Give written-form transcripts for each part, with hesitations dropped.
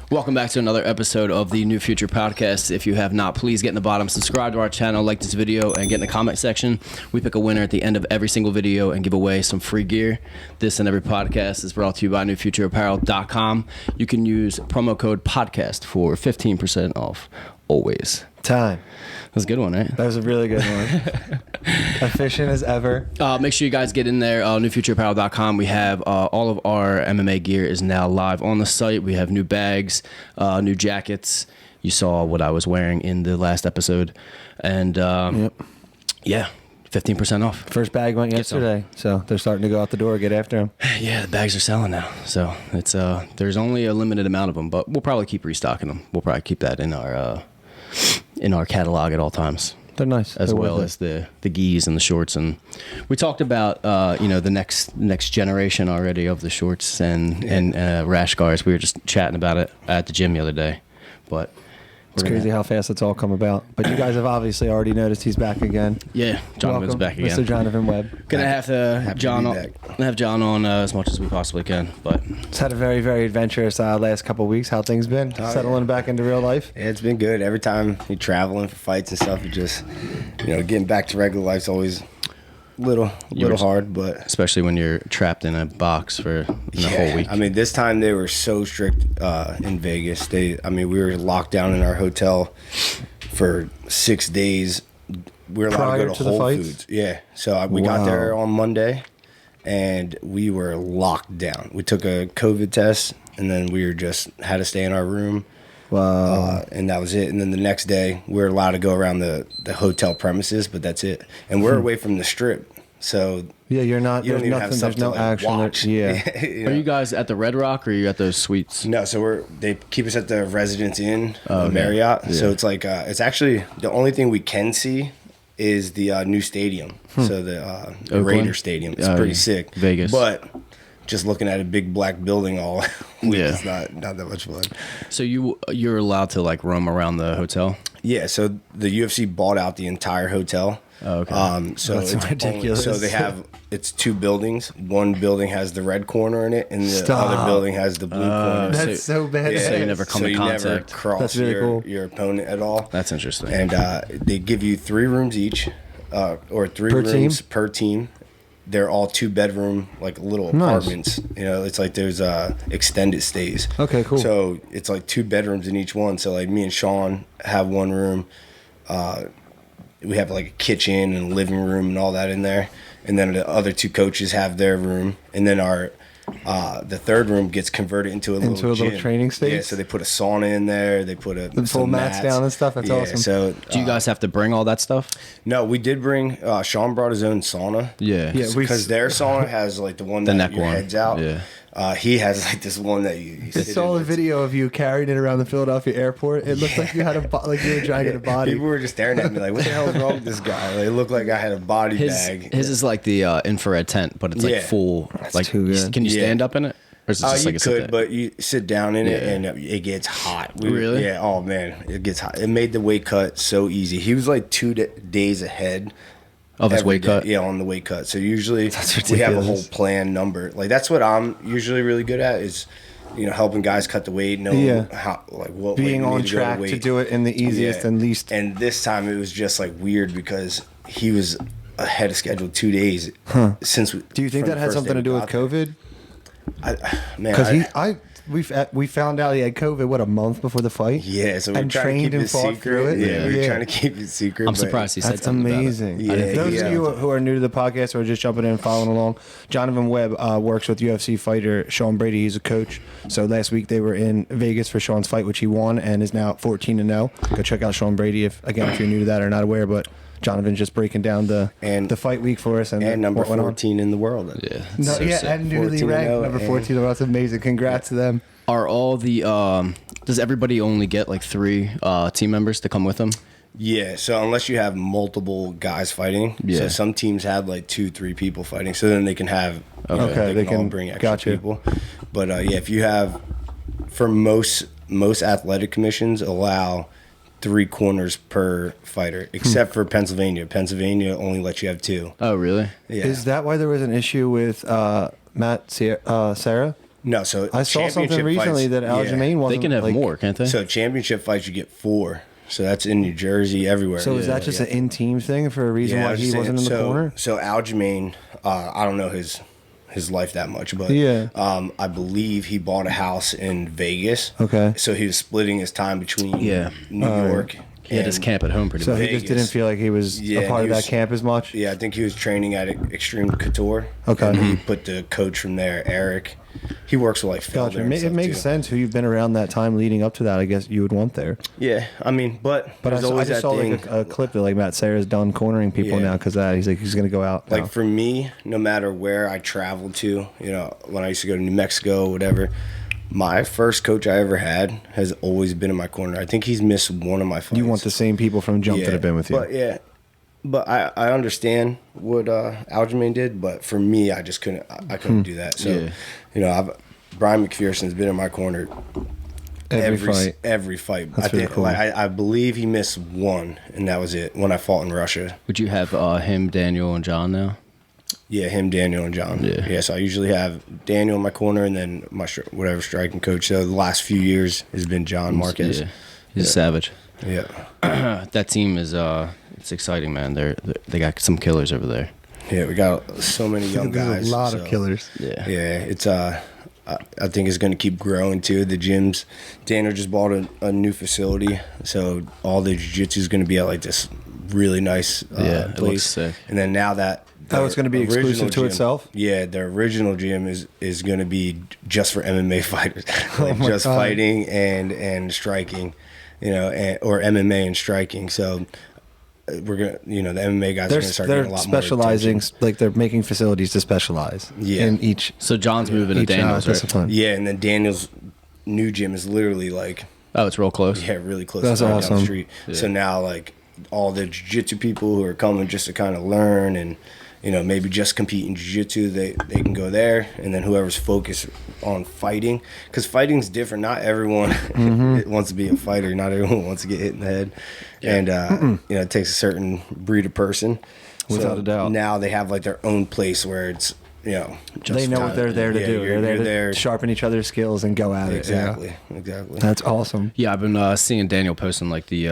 Welcome back to another episode of the New Future Podcast. If you have not, please get in the bottom, subscribe to our channel, like this video, and get in the comment section. We pick a winner at the end of every single video and give away some free gear. This and every podcast is brought to you by newfutureapparel.com. You can use promo code podcast for 15% off always. Time. That was a good one, right? That was a really good one. Efficient as ever. Make sure you guys get in there, newfutureapparel.com. We have all of our MMA gear is now live on the site. We have new bags, new jackets. You saw what I was wearing in the last episode. And yeah, 15% off. First bag went yesterday, so they're starting to go out the door, get after them. Yeah, the bags are selling now. So it's there's only a limited amount of them, but we'll probably keep restocking them. We'll probably keep that in our catalog at all times. They're nice. As well as the gis and the shorts. And we talked about the next generation already of the shorts and rash guards. We were just chatting about it at the gym the other day. But it's crazy how fast it's all come about. But you guys have obviously already noticed he's back again. Yeah, Jonathan's back again. Mr. Jonavin Webb. Gonna have to have John on as much as we possibly can. But it's had a very, very adventurous last couple of weeks. How things been? Settling back into real life? Yeah, it's been good. Every time you're traveling for fights and stuff, you just, getting back to regular life's always little hard, but especially when you're trapped in a box for a whole week. I mean, this time they were so strict in Vegas. We were locked down in our hotel for 6 days. We were allowed to go to Whole Foods. Yeah, so we got there on Monday, and we were locked down. We took a COVID test, and then we had to stay in our room. Wow. And that was it. And then the next day, we were allowed to go around the hotel premises, but that's it. And we're away from the strip. So yeah, you're not. You don't even have there's no action. Yeah. Are you guys at the Red Rock or are you at those suites? No, so they keep us at the Residence Inn, Marriott. Yeah. So it's like it's actually the only thing we can see is the new stadium. So the Raider Stadium. It's pretty sick. Vegas, but just looking at a big black building all week is not that much fun. So you're allowed to like roam around the hotel? Yeah, so the UFC bought out the entire hotel. Oh, okay. So that's it's ridiculous. So it's two buildings. One building has the red corner in it, and the other building has the blue corner. That's so bad. Yeah. So you never come in contact. You never cross your opponent at all. That's interesting. And they give you 3 rooms each, or 3 rooms per team. They're all 2-bedroom, like little apartments. Nice. It's like there's extended stays. Okay, cool. So it's like 2 bedrooms in each one. So like me and Sean have one room. We have like a kitchen and living room and all that in there. And then the other 2 coaches have their room. And then the third room gets converted into a little training space. Yeah, so they put a sauna in there. They put the full mats down and stuff. That's awesome. So do you guys have to bring all that stuff? No, we did bring. Sean brought his own sauna. Yeah, because their sauna has like the one that your head's out. Yeah. He has like this one that you I saw a video of you carrying it around the Philadelphia airport. It looked like you had like you were dragging a body. People were just staring at me like, "What the hell is wrong with this guy?" Like, it looked like I had a body bag. His is like the infrared tent, but it's like full. That's like, too good. Can you stand up in it? Or is it just you could, but you sit down in it and it gets hot. Really? Yeah. Oh man, it gets hot. It made the weight cut so easy. He was like 2 days ahead. Of his weight cut? Yeah, on the weight cut. So usually we have a whole plan number. Like that's what I'm usually really good at is, helping guys cut the weight, know how what being weight on track to do it in the easiest and least. And this time it was just like weird because he was ahead of schedule 2 days since. Do you think that had something to do with COVID? Because we found out he had COVID a month before the fight. Yeah, so we trained and fought through it. Yeah, we were trying to keep it secret. I'm surprised he said that's amazing. Yeah, those of you who are new to the podcast or just jumping in and following along, Jonavin Webb works with UFC fighter Sean Brady. He's a coach. So last week they were in Vegas for Sean's fight, which he won and is now 14-0. Go check out Sean Brady if you're new to that or not aware, but Jonathan's just breaking down the fight week for us and number 14 in the world. Yeah, and newly ranked number 14. That's amazing. Congrats to them. Are all the does everybody only get like 3 team members to come with them? Yeah, so unless you have multiple guys fighting, so some teams have like 2-3 people fighting, so then they can have they can all bring extra people. But if you have, for most athletic commissions allow 3 corners per fighter, except for Pennsylvania. Pennsylvania only lets you have 2. Oh, really? Yeah. Is that why there was an issue with Matt Serra? No, so I saw something recently that Aljamain wasn't. They can have more, can't they? So championship fights, you get 4. So that's in New Jersey, everywhere. So is that just an in-team thing for a reason why he wasn't in the corner? So Aljamain, I don't know his life that much, but I believe he bought a house in Vegas. Okay. So he was splitting his time between New York. He had his camp at home pretty much. So he just didn't feel like he was a part of that camp as much? Yeah, I think he was training at Extreme Couture. Okay. And he put the coach from there, Eric. He works with like Phil. Gotcha. It makes sense who you've been around that time leading up to that. I guess you would want there. Yeah, I mean, but I just saw like a clip that like Matt Serra's done cornering people now because that he's like he's gonna go out. Like for me, no matter where I traveled to, you know, when I used to go to New Mexico, whatever. My first coach I ever had has always been in my corner. I think he's missed one of my fights. You want the same people from jump that have been with you. But I understand what Aljamain did, but for me, I just couldn't. I couldn't do that. So, you know, Brian McPherson's been in my corner every fight. That's really cool. I believe he missed one, and that was it when I fought in Russia. Would you have him, Daniel, and John now? Yeah, him, Daniel, and John. Yeah, so I usually have Daniel in my corner and then my whatever striking coach. So the last few years has been John Marquez. Yeah. He's a savage. Yeah. That team is it's exciting, man. They got some killers over there. Yeah, we got so many young guys. A lot of killers. Yeah. Yeah, it's I think it's going to keep growing too. The gyms. Daniel just bought a new facility, so all the jiu-jitsu is going to be at like this really nice it place. looks sick. And then now that it's going to be exclusive to itself? Yeah, the original gym is going to be just for MMA fighters, like just fighting and striking, you know, or MMA and striking. So we're gonna, you know, the MMA guys are gonna start getting a lot more specializing, attention. like they're making facilities to specialize in each. So John's moving to Daniel's discipline. Yeah, and then Daniel's new gym is literally like, it's real close. Yeah, really close. That's awesome. Down the street. Yeah. So now like all the jiu-jitsu people who are coming just to kind of learn and, you know, maybe just compete in jiu-jitsu, they can go there. And then whoever's focused on fighting, because fighting's different. Not everyone wants to be a fighter. Not everyone wants to get hit in the head. Yeah. And, you know, it takes a certain breed of person. Without a doubt. Now they have like their own place where it's, you know, they know what they're there to do. They're there to sharpen each other's skills and go at it. Exactly. That's awesome. Yeah, I've been seeing Daniel posting like the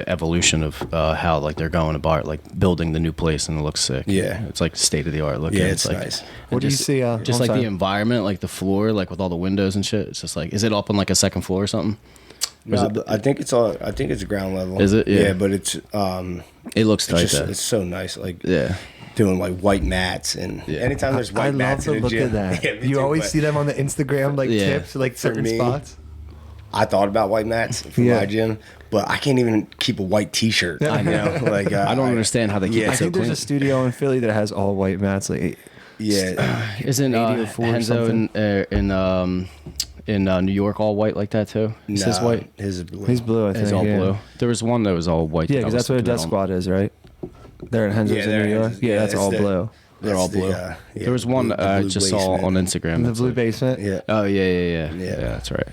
evolution of how like they're going about like building the new place, and it looks sick. Yeah, it's like state of the art looking. Yeah, it's like, nice. What do you see? Just like the environment, like the floor, like with all the windows and shit. It's just like, is it up on like a second floor or something? No, I think it's ground level. Is it? Yeah, but it's it looks tight. It's so nice. Like doing like white mats, and anytime there's white mats in the gym. I love to look at that. You always see them on the Instagram, like tips, like certain spots. I thought about white mats for my gym, but I can't even keep a white T-shirt. I know, like I don't understand how they keep it so clean. I think there's a studio in Philly that has all white mats. Like, isn't Henzo in New York all white like that too? Is his white? His is blue. He's blue. I think. He's all blue. There was one that was all white. Yeah, because that's what a death squad is, right? They're at Henzo's in New York. Yeah, that's all blue. They're all blue. There was one I just saw on Instagram. The blue basement? Yeah. Oh, yeah. Yeah, that's right.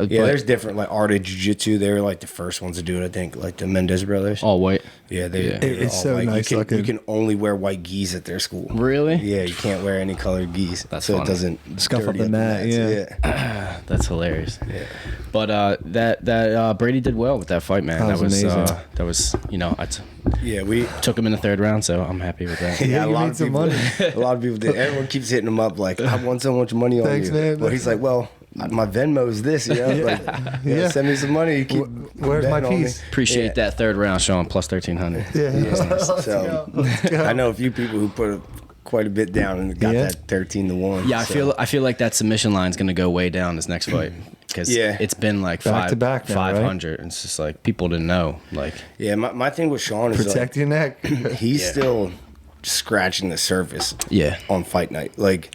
There's different, like, Art of Jiu-Jitsu. They were, like, the first ones to do it, I think, like the Mendez brothers. All white? Yeah, it's all so white. nice looking. You can only wear white gis at their school. Really? Yeah, you can't wear any colored gis. That's so funny. It doesn't scuff up the mat. Yeah. That's hilarious. Yeah. But that Brady did well with that fight, man. That was amazing. That was, you know, we took him in the third round, so I'm happy with that. Yeah, a lot of people. A lot of people did. Everyone keeps hitting him up like, I won so much money on you. Man. Well, he's like, well, my Venmo is this, you know? Send me some money. Where's my piece? Appreciate that third round, Sean, plus 1,300. Yeah. So I know a few people who put quite a bit down and got that 13-1. Yeah, I feel like that submission line is going to go way down this next fight. Because it's been like back to back now, 500. Right? It's just like people didn't know. Like, my thing with Sean is protect your neck. He's still scratching the surface. Yeah. On fight night, like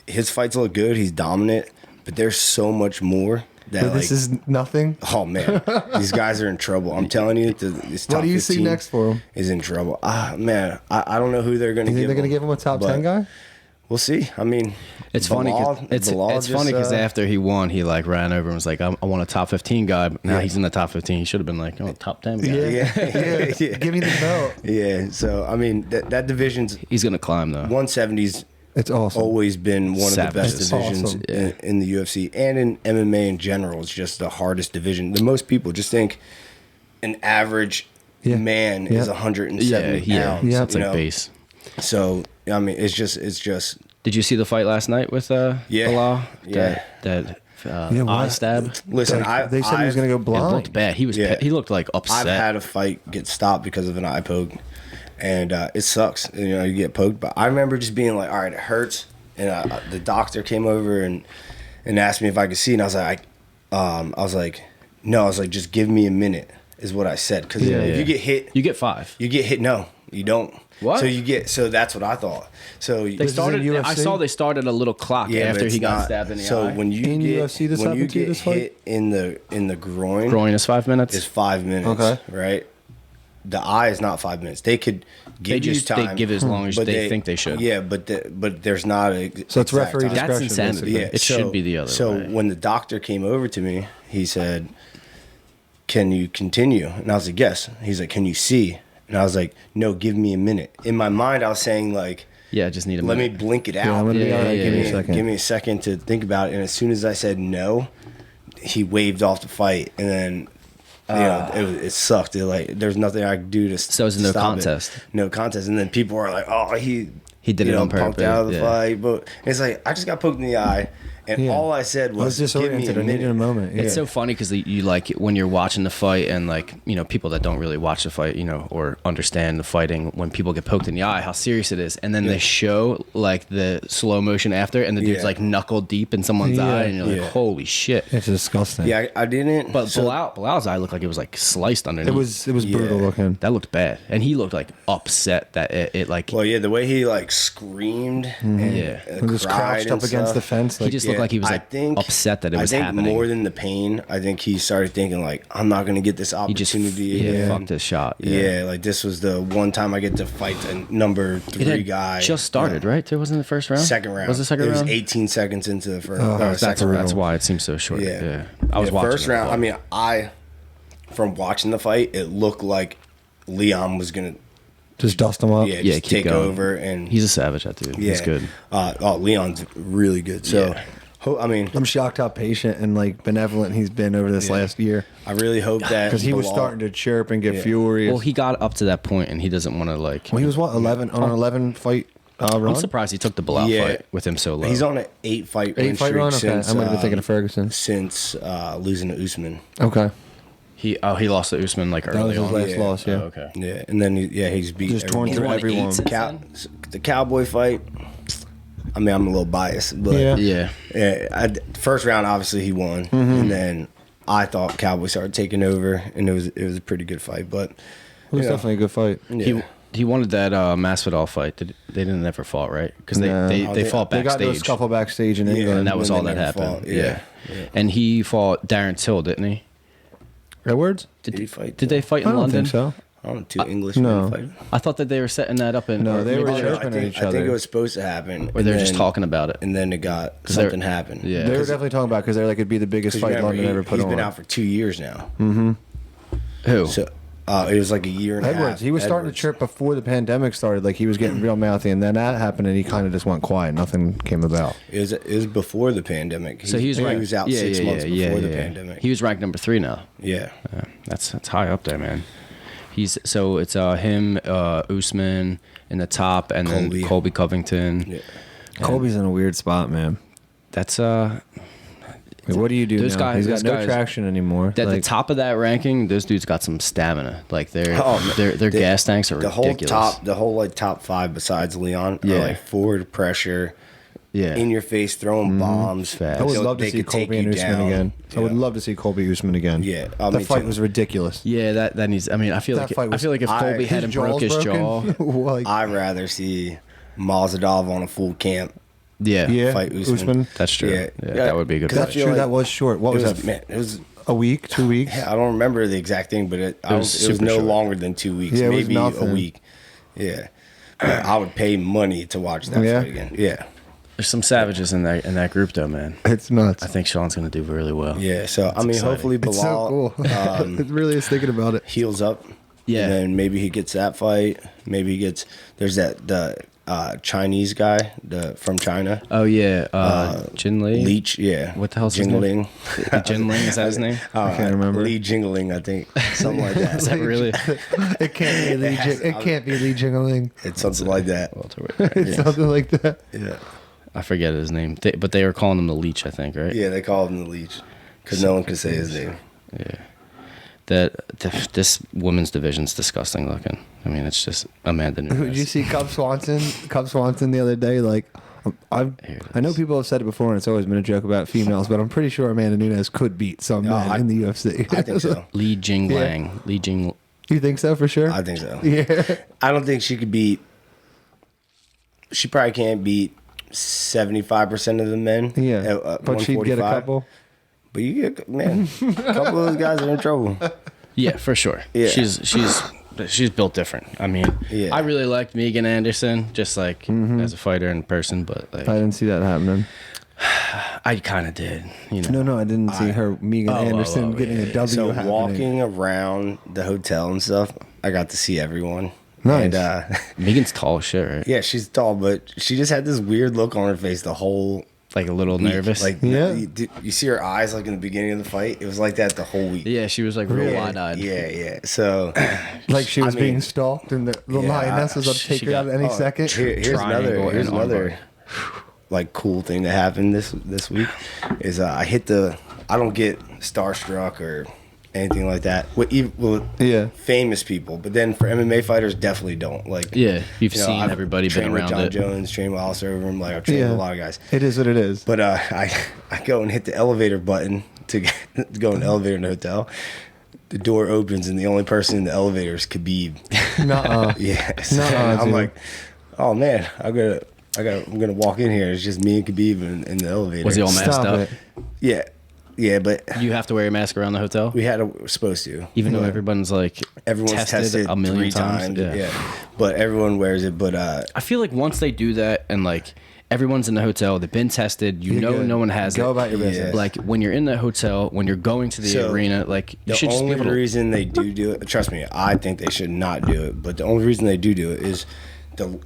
his fights look good. He's dominant, but there's so much more. That this is nothing. Oh man, these guys are in trouble. I'm telling you, this top what do you see next for him? Is in trouble. Man, I don't know who they're going to give. You think they're going to give him a top 10 guy? We'll see. I mean, it's funny. It's funny because after he won, he like ran over and was like, "I want a top 15 guy." But now he's in the top 15. He should have been like, "Oh, top 10 guy." Yeah. Give me the belt. Yeah. So I mean, that division's he's gonna climb though. 170's It's awesome. Always been one of the best It's divisions awesome. in the UFC and in MMA in general. It's just the hardest division. The most people just think an average man is 170 pounds. Yeah, it's like base. So I mean, it's just. Did you see the fight last night with Bilal? That eye stab. Listen, they said he was going to go blind. It looked bad. He looked like upset. I've had a fight get stopped because of an eye poke, and it sucks. You get poked. But I remember just being like, "All right, it hurts." And the doctor came over and asked me if I could see, and I was like, "No." I was like, "Just give me a minute," is what I said. Because if you get hit, you get 5. You get hit. No, you don't. What? So that's what I thought. So they started. I saw they started a little clock after he got stabbed in the eye. So when you get hit in the groin is 5 minutes. Is 5 minutes. Okay. Right. The eye is not 5 minutes. They could give you time. They give as long as they think they should. Yeah, but there's not a. So it's referee discretion. That's insanity. Yeah, it should be the other way. So when the doctor came over to me, he said, "Can you continue?" And I was like, "Yes." He's like, "Can you see?" And I was like, "No, give me a minute." In my mind, I was saying like, "Yeah, just need a minute. minute. Let me blink it out. Give me a second to think about it." And as soon as I said no, he waved off the fight, and then it sucked. There's nothing I could do to. So it's no contest. No contest, and then people were like, "Oh, he did it on purpose." Punked out of the fight, but it's like I just got poked in the eye. And all I said was just give me a minute. Needed a moment. Yeah. It's so funny because you like when you're watching the fight and people that don't really watch the fight, or understand the fighting, when people get poked in the eye, how serious it is, and then they show like the slow motion after, and the dude's like knuckle deep in someone's eye, and you're like, holy shit, it's disgusting. Yeah, I didn't. But Bilal's eye looked like it was like sliced underneath. It was brutal looking. That looked bad, and he looked like upset that it like. Well, yeah, the way he like screamed and just crouched up against the fence. He just looked like he was upset that it was happening. More than the pain, I think he started thinking like, I'm not going to get this opportunity. He just fucked his shot. Yeah, like this was the one time I get to fight the number 3 guy. Just started, right? It wasn't the first round? Second round. Was the second round? It was 18 seconds into the first second round. That's why it seems so short. Yeah. I was watching first round. I mean, from watching the fight, it looked like Leon was going to just dust him up. Yeah, just take over. And he's a savage, that dude. Yeah. He's good. Leon's really good. So I mean, I'm shocked how patient and like benevolent he's been over this last year. I really hope that because he was starting to chirp and get furious. Well, he got up to that point and he doesn't want to like. Well, he was 11 on an 11 fight run. I'm surprised he took the Bilal fight with him so low. He's on an 8 fight win streak run. Since, I might have been thinking of Ferguson since losing to Usman. Okay. He lost to Usman like early on. That was his last loss. Yeah. Oh, okay. Yeah, and then he's beat. Just torn through everyone. The Cowboy fight. I mean, I'm a little biased, but first round, obviously he won, and then I thought Cowboy started taking over, and it was a pretty good fight. But it was definitely a good fight. Yeah. He wanted that Masvidal fight. They didn't ever fought, right? Because they fought backstage. They got a scuffle backstage in England, and that was all that happened. Yeah. And he fought Darren Till, didn't he? Edwards? Did he fight? Did they fight in London? I don't think so. I don't know, 2 English men fight. I thought that they were setting that up. No, they were chirping at each other. I think it was supposed to happen. Or they were just talking about it. And then something happened. Yeah. They were definitely talking about it because they're like, it'd be the biggest fight London ever put on. He's been out for 2 years now. Mm-hmm. Who? So, it was like a year and a half. Edwards. He was starting to chirp before the pandemic started. Like he was getting real mouthy, and then that happened, and he kind of just went quiet. Nothing came about. It was before the pandemic. So he was out 6 months before the pandemic. He was ranked number 3 now. Yeah. That's high up there, man. It's him, Usman in the top, and then Colby Covington. Yeah. Colby's in a weird spot, man. That's what do you do now? He's got no traction anymore. At the top of that ranking, those dudes got some stamina. Like their gas tanks are ridiculous. The whole top 5 besides Leon are like forward pressure. Yeah. In your face, throwing bombs. Fast. I would love to see Colby and Usman again. Yeah. I would love to see Colby Usman again. Yeah, that fight was ridiculous. Yeah, that needs. I mean, I feel like if Colby hadn't broke his jaw, I'd rather see Mazadov on a full camp. Yeah, fight Usman. That's true. Yeah, that would be a good. That's true. That was short. What was that? Man, it was a week, 2 weeks. Yeah, I don't remember the exact thing, but it was no longer than 2 weeks. Yeah, maybe a week. Yeah, I would pay money to watch that fight again. Yeah. There's some savages in that group, though, man. It's nuts. I think Sean's going to do really well. Yeah, so I mean, exciting. Hopefully Bilal. It's so cool. It really is thinking about it. Heals up. Yeah, and then maybe he gets that fight. Maybe he gets. There's the Chinese guy from China. Oh yeah, Jin Lee. Leech, yeah. What the hell's his name? Jin Ling, is that his name? I can't remember. Lee Jingling, I think, something like that. Is that really? It can't be Lee. It can't be Lee Jingling. It's something like that. It's something like that. Yeah. I forget his name, but they were calling him the Leech, I think, right? Yeah, they called him the Leech because no one could say his name. Yeah. This women's division's disgusting looking. I mean, it's just Amanda Nunes. Did you see Cub Swanson? Cub Swanson the other day, like. I know people have said it before, and it's always been a joke about females, but I'm pretty sure Amanda Nunes could beat some men in the UFC. I think so. Li Jinglang. Yeah. Li Jing. You think so for sure? I think so. Yeah. I don't think she could beat. She probably can't beat 75% of the men. Yeah, but she'd get a couple. But you get, man, a couple of those guys are in trouble. Yeah, for sure. Yeah. She's built different. I mean, I really liked Megan Anderson, just like as a fighter in person, but like, I didn't see that happening. I kind of did. You know. No, I didn't see her, Megan Anderson, getting a W. So walking around the hotel and stuff, I got to see everyone. Nice. And, Megan's tall as shit, right? Yeah, she's tall, but she just had this weird look on her face the whole. Like a little week. nervous. Like, you see her eyes like in the beginning of the fight? It was like that the whole week. Yeah, she was like real wide-eyed. Yeah. So, like she was being stalked, and the lioness was going to take her out any second. Here's another like cool thing that happened this week is I don't get starstruck or anything like that with famous people, but then for MMA fighters definitely don't. Like, you've seen everybody been around John it. Jones, trained with Alice Overeem, like I've trained with a lot of guys. It is what it is. But I go and hit the elevator button to go in the elevator in the hotel. The door opens and the only person in the elevator is Khabib. Yes. I'm like, oh man, I'm gonna walk in here. It's just me and Khabib in the elevator. Was he all masked up? Yeah, but you have to wear a mask around the hotel. We're supposed to, even though everyone's tested a million 3 times. Yeah, but everyone wears it. But I feel like once they do that and like everyone's in the hotel, they've been tested. No one has Go it. about your business. Like when you're in the hotel, when you're going to the arena, like you should just be able to. The only reason they do it, trust me, I think they should not do it. But the only reason they do it is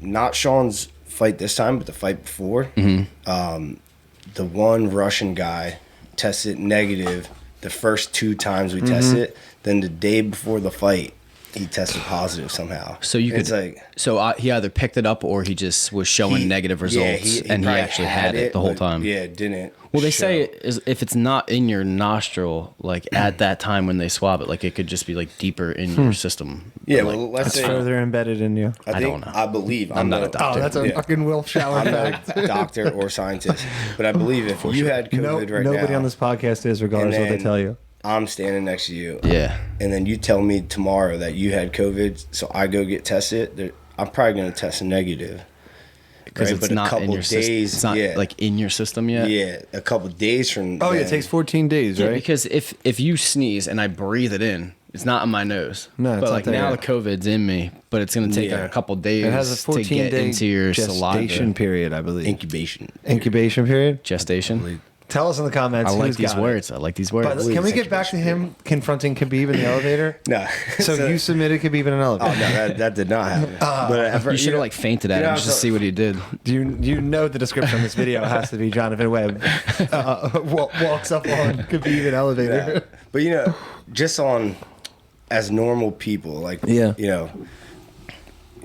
not Sean's fight this time, but the fight before. The one Russian guy tested negative the first 2 times we tested. Then the day before the fight, he tested positive somehow. So you could he either picked it up or he just was showing negative results, and he actually had it the whole time. Yeah, it didn't. Well, they say if it's not in your nostril, like at that time when they swab it, like it could just be like deeper in your system. Yeah, like, well, let's say further embedded in you. I don't know. I believe I'm not a doctor. Oh, that's a fucking Will Shower fact. I'm not a doctor or scientist, but I believe if you had COVID right now, nobody on this podcast is, regardless of what they tell you. I'm standing next to you. Yeah. And then you tell me tomorrow that you had COVID, so I go get tested. I'm probably going to test negative. Because it's not in your system. It's not like in your system yet. Yeah, a couple days from. Oh, yeah, it takes 14 days, right? Because if you sneeze and I breathe it in, it's not in my nose. No, it's but not like there now yet. the COVID's in me, but it's going to take like a couple days. It has a 14-day into your gestation period, I believe. Incubation period. Gestation. Tell us in the comments. I like these words. But can we get back to him confronting Khabib in the elevator? No. So you submitted Khabib in an elevator? Oh no, that did not happen. But you should have like fainted at him just to see what he did. You know the description of this video has to be Jonavin Webb walks up on Khabib in an elevator. Yeah. But just on as normal people, like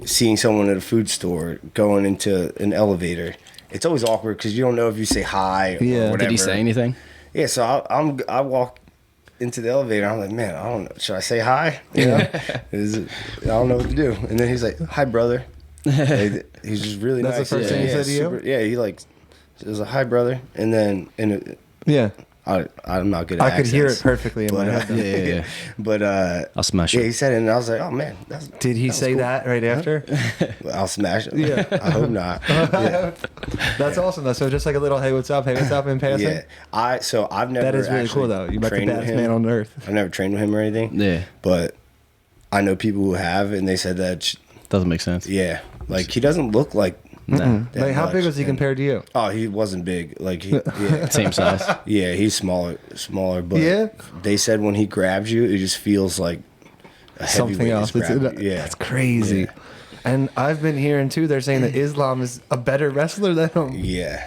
seeing someone at a food store going into an elevator. It's always awkward because you don't know if you say hi or whatever. Did he say anything? Yeah, so I walk into the elevator. I'm like, man, I don't know. Should I say hi? I don't know what to do. And then he's like, hi, brother. He's just really nice. That's the first thing he said to you? Yeah, he was a hi, brother. And then, I'm not good at accents. I could hear it perfectly in my head. Yeah. But I'll smash it. Yeah, he said it, and I was like, oh man. Did he say cool. that right after? I'll smash it. Yeah. I hope not. Yeah. That's awesome though. So just like a little hey what's up in passing? Yeah. I've never. That is really cool though. You might be the baddest man on earth. I've never trained with him or anything. Yeah. But I know people who have, and they said that doesn't make sense. Yeah. Like he doesn't look like. Like how big was he compared to you? Oh, he wasn't big. Like same size. Yeah, he's smaller. But they said when he grabs you, it just feels like a something else. That's crazy. And I've been hearing too. They're saying that Islam is a better wrestler than him. Yeah.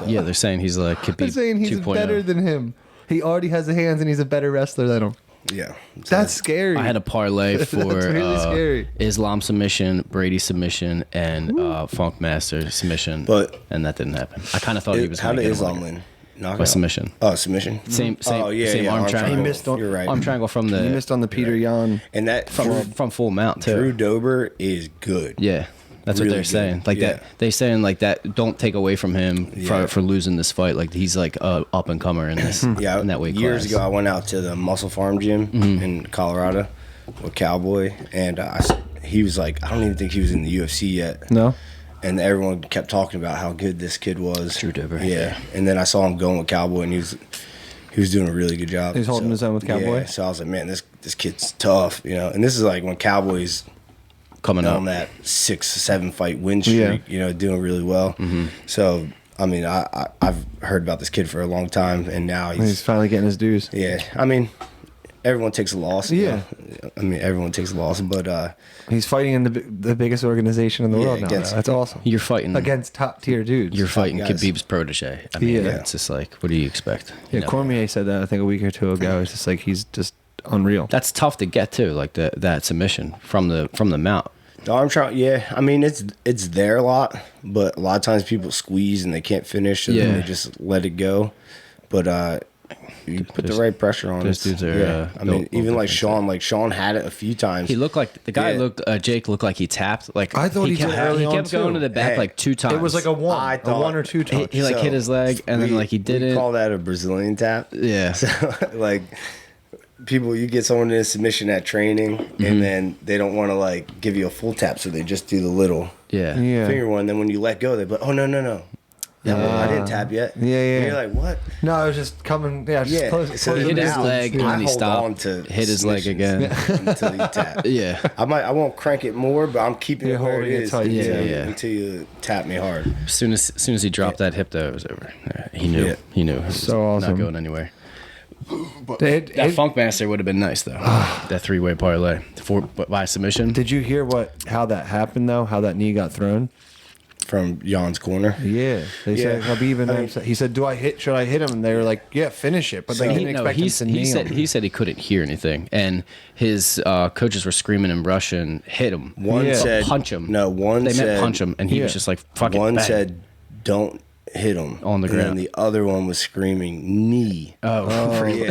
Yeah, they're saying he's like could be. They're saying he's 2.0. better than him. He already has the hands, and he's a better wrestler than him. Yeah. That's scary. I had a parlay for really scary. Islam submission, Brady submission, and Funk Master submission, and that didn't happen. I kind of thought he was going to get Islam win? By submission. Oh, submission. Same arm triangle. He missed on. You're right. Arm triangle from the. He missed on the Peter Yan. And that from full mount too. Drew Dober is good. Yeah. That's really what they're saying. Like that, they saying like that. Don't take away from him for losing this fight. Like he's like a up and comer in this. In that weight years class. ago, I went out to the Muscle Farm gym in Colorado with Cowboy, and he was like, I don't even think he was in the UFC yet. No. And everyone kept talking about how good this kid was. Drew Dober. Yeah. And then I saw him going with Cowboy, and he was doing a really good job. He's holding his own with Cowboy. Yeah. So I was like, man, this kid's tough, you know. And this is like when Cowboy's coming up on that 6-7 fight win streak, you know, doing really well. So I mean, I've heard about this kid for a long time, and now he's finally getting his dues. Yeah, I mean, everyone takes a loss. Yeah, you know? I mean, everyone takes a loss, but he's fighting in the biggest organization in the world now. That's awesome. You're fighting against top tier dudes. You're fighting Khabib's protege. I mean, it's just like, what do you expect? Yeah, Cormier said that I think a week or two ago. It's just like he's just unreal. That's tough to get to, like that submission from the mount. The arm triangle, yeah. I mean, it's there a lot, but a lot of times people squeeze and they can't finish, so then they just let it go. But you put the right pressure on those dudes are. I mean, even like Sean had it a few times. He looked like the guy Jake looked like he tapped. Like I thought he kept going to the back like 2 times. It was like a 1 or 2 touch. He like hit his leg and then like he didn't. We call that a Brazilian tap. Yeah. So like. People, you get someone in a submission at training, and then they don't want to like give you a full tap, so they just do the little finger one. Then when you let go, they be like, "Oh no, I didn't tap yet." Yeah. And you're like, "What?" No, I was just coming. Yeah, just close. So he hit his leg and then he stopped. Hit his leg again until he tapped. Yeah, I won't crank it more, but I'm keeping it where it is. Tight. Until you tap me hard. As soon as he dropped that hip, though, it was over. He knew. Yeah. He knew. It was so awesome. Not going anywhere. That Funk Master would have been nice though. That 3-way parlay by submission. Did you hear how that happened though? How that knee got thrown from Jan's corner? Yeah, they said Khabib and he said, should I hit him?" And they were like, "Yeah, finish it." But they didn't expect him to knee him. He said he couldn't hear anything, and his coaches were screaming in Russian, "Hit him!" One said, "Punch him." No, they meant punch him, and he was just like, "Fucking." One said, "Don't hit him on the ground." And the other one was screaming knee. Oh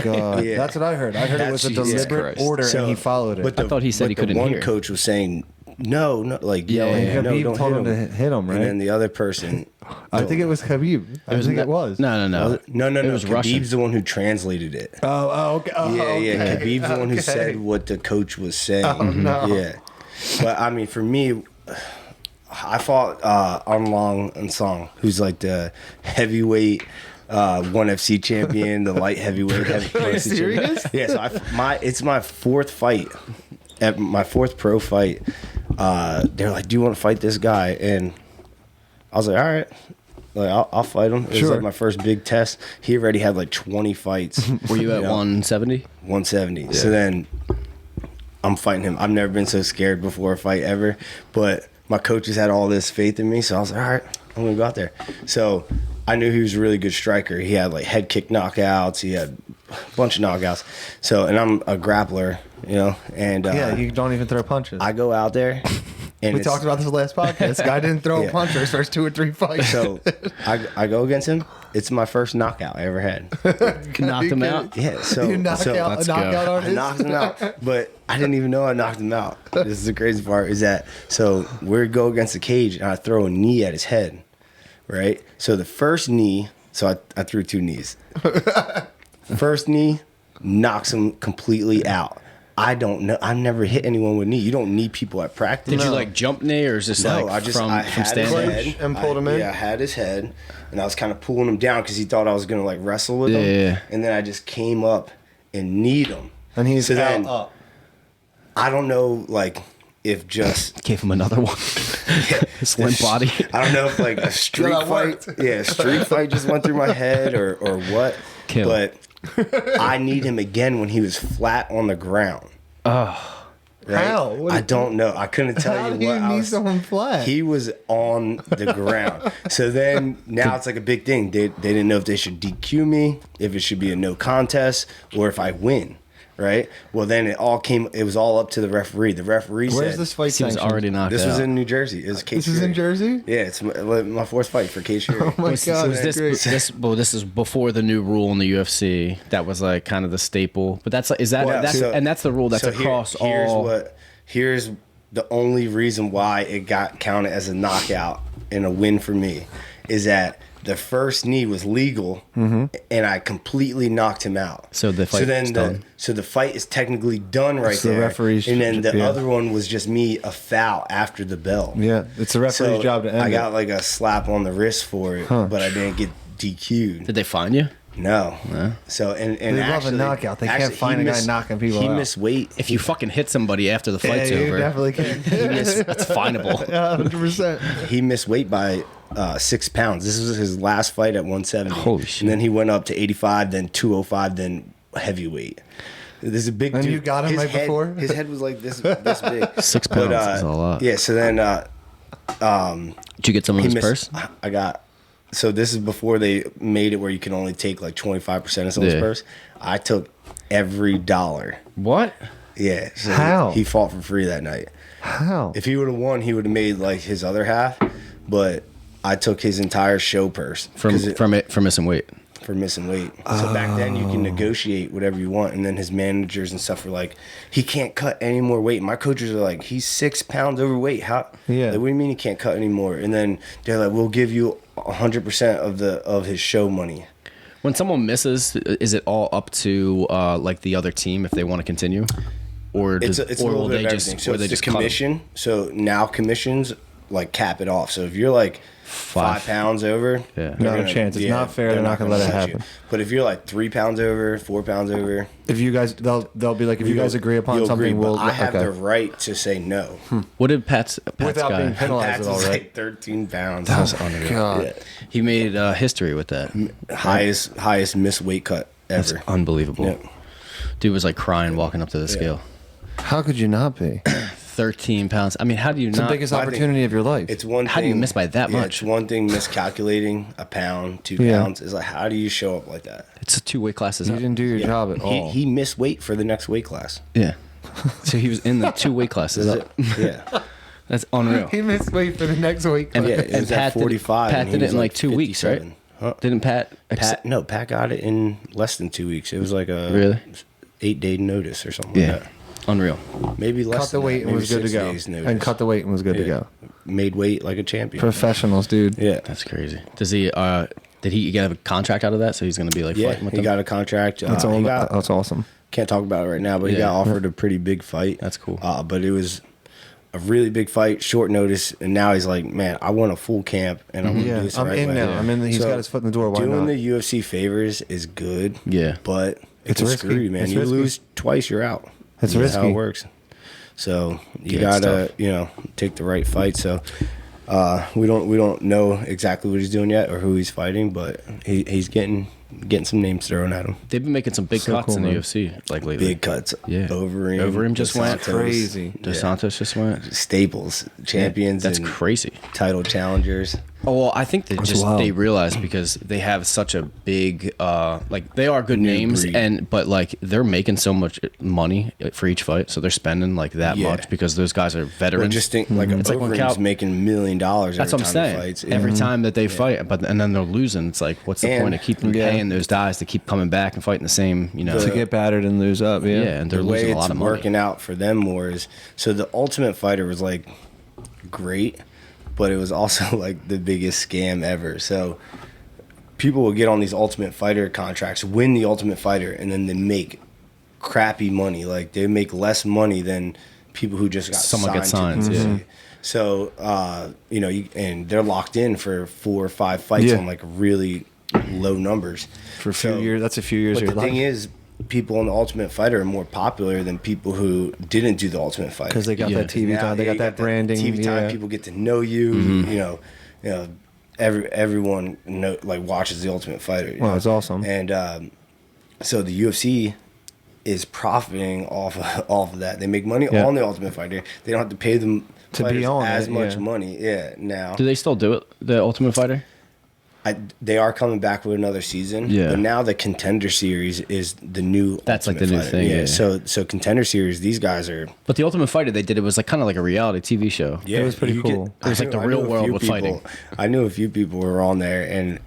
God! Yeah. That's what I heard. I heard it was a deliberate order, and he followed it. But I thought he said he couldn't hear. One coach was saying no, like yelling. No, Khabib told him to hit him, right? And then the other person, I think it was Khabib. I think it was. No. No. It was Russian. Khabib's the one who translated it. Okay. Yeah. Khabib's the one who said what the coach was saying. Oh, no. Yeah, but I mean, for me. I fought Armlong Nsong, who's like the heavyweight 1FC champion, the light heavyweight. Are you serious? Yeah, so it's my 4th fight. At my 4th pro fight, they're like, "Do you want to fight this guy?" And I was like, "All right, like I'll fight him." It was like my first big test. He already had like 20 fights. Were you at 170? 170. Yeah. So then I'm fighting him. I've never been so scared before a fight ever, but my coaches had all this faith in me, so I was like, all right, I'm going to go out there. So I knew he was a really good striker. He had, like, head kick knockouts. He had a bunch of knockouts. So, and I'm a grappler, you know. And you don't even throw punches. I go out there. And we talked about this last podcast. This guy didn't throw a punch for his first 2 or 3 fights. So I go against him. It's my first knockout I ever had. Knocked him out? Yeah. So you knocked out a knockout artist? I knocked him out. But I didn't even know I knocked him out. This is the crazy part is that, so we go against the cage and I throw a knee at his head, right? So the first knee, so I threw 2 knees. First knee knocks him completely out. I don't know. I've never hit anyone with knee. You don't knee people at practice. Did you like jump knee or is this no, like I had standing? his head and pulled him in? Yeah, I had his head and I was kind of pulling him down because he thought I was going to like wrestle with him. Yeah. And then I just came up and kneed him. And he's out up. I don't know, like, if just... Gave him another one. His limp body. I don't know if like a street fight. Yeah, a street fight just went through my head or what. Kill. But I kneed him again when he was flat on the ground. Oh. Right? How? I don't know. I couldn't tell How you do what you knee someone flat? He was on the ground. So then now it's like a big thing. They didn't know if they should DQ me, if it should be a no contest, or if I win. Right. Well, then it was all up to the referee. The referee said, "Where's this fight?" He was already knocked out. This was in New Jersey. It was Case This is in Jersey? Yeah, it's my fourth fight for Case Fury. Oh my God! Was this is before the new rule in the UFC. That was like kind of the staple. But that's that's the rule that's across all. Here's the only reason why it got counted as a knockout and a win for me is that the first knee was legal, and I completely knocked him out. So the fight is done. So the fight is technically done right So there. the referee's, and then the other one was just me a foul after the bell. Yeah, it's the referee's job to end I got like a slap on the wrist for it, but I didn't get DQ'd. Did they fine you? No. So and They love a knockout. They can't find a guy knocking people out. He missed weight. If you fucking hit somebody after the fight's you over, definitely can. that's finable. 100%. He missed weight by 6 pounds. This was his last fight at 170. Holy shit. And then he went up to 85, then 205, then heavy. This is a big dude. And you got him before? His head was like this big. 6 pounds is a lot. Yeah, so then Did you get some of his purse? I got. So this is before they made it where you can only take like 25% of someone's purse. I took every dollar. What? Yeah. So How? He fought for free that night. How? If he would have won, he would have made like his other half. But I took his entire show purse For missing weight. for missing weight. So back then you can negotiate whatever you want, and then his managers and stuff were like, he can't cut any more weight. My coaches are like, he's 6 pounds overweight. How? Yeah. Like, what do you mean he can't cut anymore? And then they're like, we'll give you 100% of his show money. When someone misses, is it all up to like the other team if they want to continue, or It's a little bit of everything. So it's the commission. So now commissions like cap it off. So if you're like 5 pounds over, Yeah. Not a chance. It's not fair. They're not going to let it happen. But if you're like 3 pounds over, 4 pounds over, If you guys, they'll be like, if you guys agree upon you'll something, agree, we'll. but I have okay. the right to say no. What did Pat's Without guy? being penalized Pat's at all, was right? like 13 pounds. That was unreal. God. Yeah. He made history with that. Highest missed weight cut That's ever. unbelievable. Yeah. Dude was like crying walking up to the scale. How could you not be? 13 pounds. I mean, how do you It's not? the biggest I think opportunity of your life. It's one. How do you thing- miss by that yeah, much? It's one thing miscalculating a pound, 2 Yeah. pounds. Is like, how do you show up like that? It's a 2 weight classes You up. didn't do your job at all. He missed weight for the next weight class. Yeah. So he was in the 2 weight classes up. Yeah. That's unreal. He missed weight for the next week. And, Yeah, it and was at Pat 45. Pat and he did it was in like 2 weeks, right? 57. Huh? Didn't Pat? Pat got it in less than 2 weeks. It was like a Really? 8-day notice or something Yeah. like that. Unreal. Maybe less. Cut the than weight that. and Maybe was good to 6 go. days notice. And cut the weight and was good to Yeah. go. Made weight like a champion. Professionals, dude. Yeah. That's crazy. Does he? Did he get a contract out of that? So he's going to be like Yeah, fighting with he them? got a contract. That's that's awesome. Can't talk about it right now, but he Yeah. got offered a pretty big fight. That's cool. But it was a really big fight, short notice, and now he's like, man, I want a full camp, and I want to Yeah, do this I'm right in way. now. I'm in. He's So, got his foot in the door. Why doing not? the UFC favors is good. Yeah. But It's it's risky. screwy, man. It's You risky. lose twice, you're out. It's That's how risky. it works. So you Yeah, it's gotta, tough. take the right fight. So we don't know exactly what he's doing yet or who he's fighting, but he's getting some names thrown at him. They've been making some big So cuts cool, in the man. UFC like lately. Big cuts. Yeah. Overeem just Dos went Santos. crazy. Dos Santos just went. Staples, champions, That's and crazy. title challengers. Oh well, I think That's wild. they realize because they have such a big like they are good New names breed. but like they're making so much money for each fight, so they're spending like that Yeah. much because those guys are Well, veterans. just think like It's like when Overeem's Cal- making $1 million. That's what I'm saying. Fights. Every time that they fight, and then they're losing. It's like, what's the And- point of keeping paying those guys to keep coming back and fighting the same? To get battered and lose up. Yeah. yeah, and they're the way losing a it's lot of money. working out for them more is so the Ultimate Fighter was like great, but it was also like the biggest scam ever. So people will get on these Ultimate Fighter contracts, win the Ultimate Fighter, and then they make crappy money. Like they make less money than people who just got Someone gets signed. signed, To the yeah. UFC. So and they're locked in for 4 or 5 fights Yeah. on like really low numbers For a few years. That's a few years But of your the life. thing is, people on the Ultimate Fighter are more popular than people who didn't do the Ultimate Fighter. Because they got Yeah. that TV Now, time. They yeah, got that branding. TV time. Yeah. People get to know you. Mm-hmm. Everyone watches the Ultimate Fighter. Wow, it's awesome. And so the UFC is profiting off of that. They make money on the Ultimate Fighter. They don't have to pay them to be on as much money. Yeah, now. Do they still do it? The Ultimate Fighter? They are coming back with another season. Yeah. But now the Contender Series is the new. That's Ultimate like the new Fighter. thing. Yeah. So Contender Series, these guys are. But the Ultimate Fighter they did, it was like kind of like a reality TV show. Yeah, it was pretty cool. It was like the real world with fighting. I knew a few people were on there, and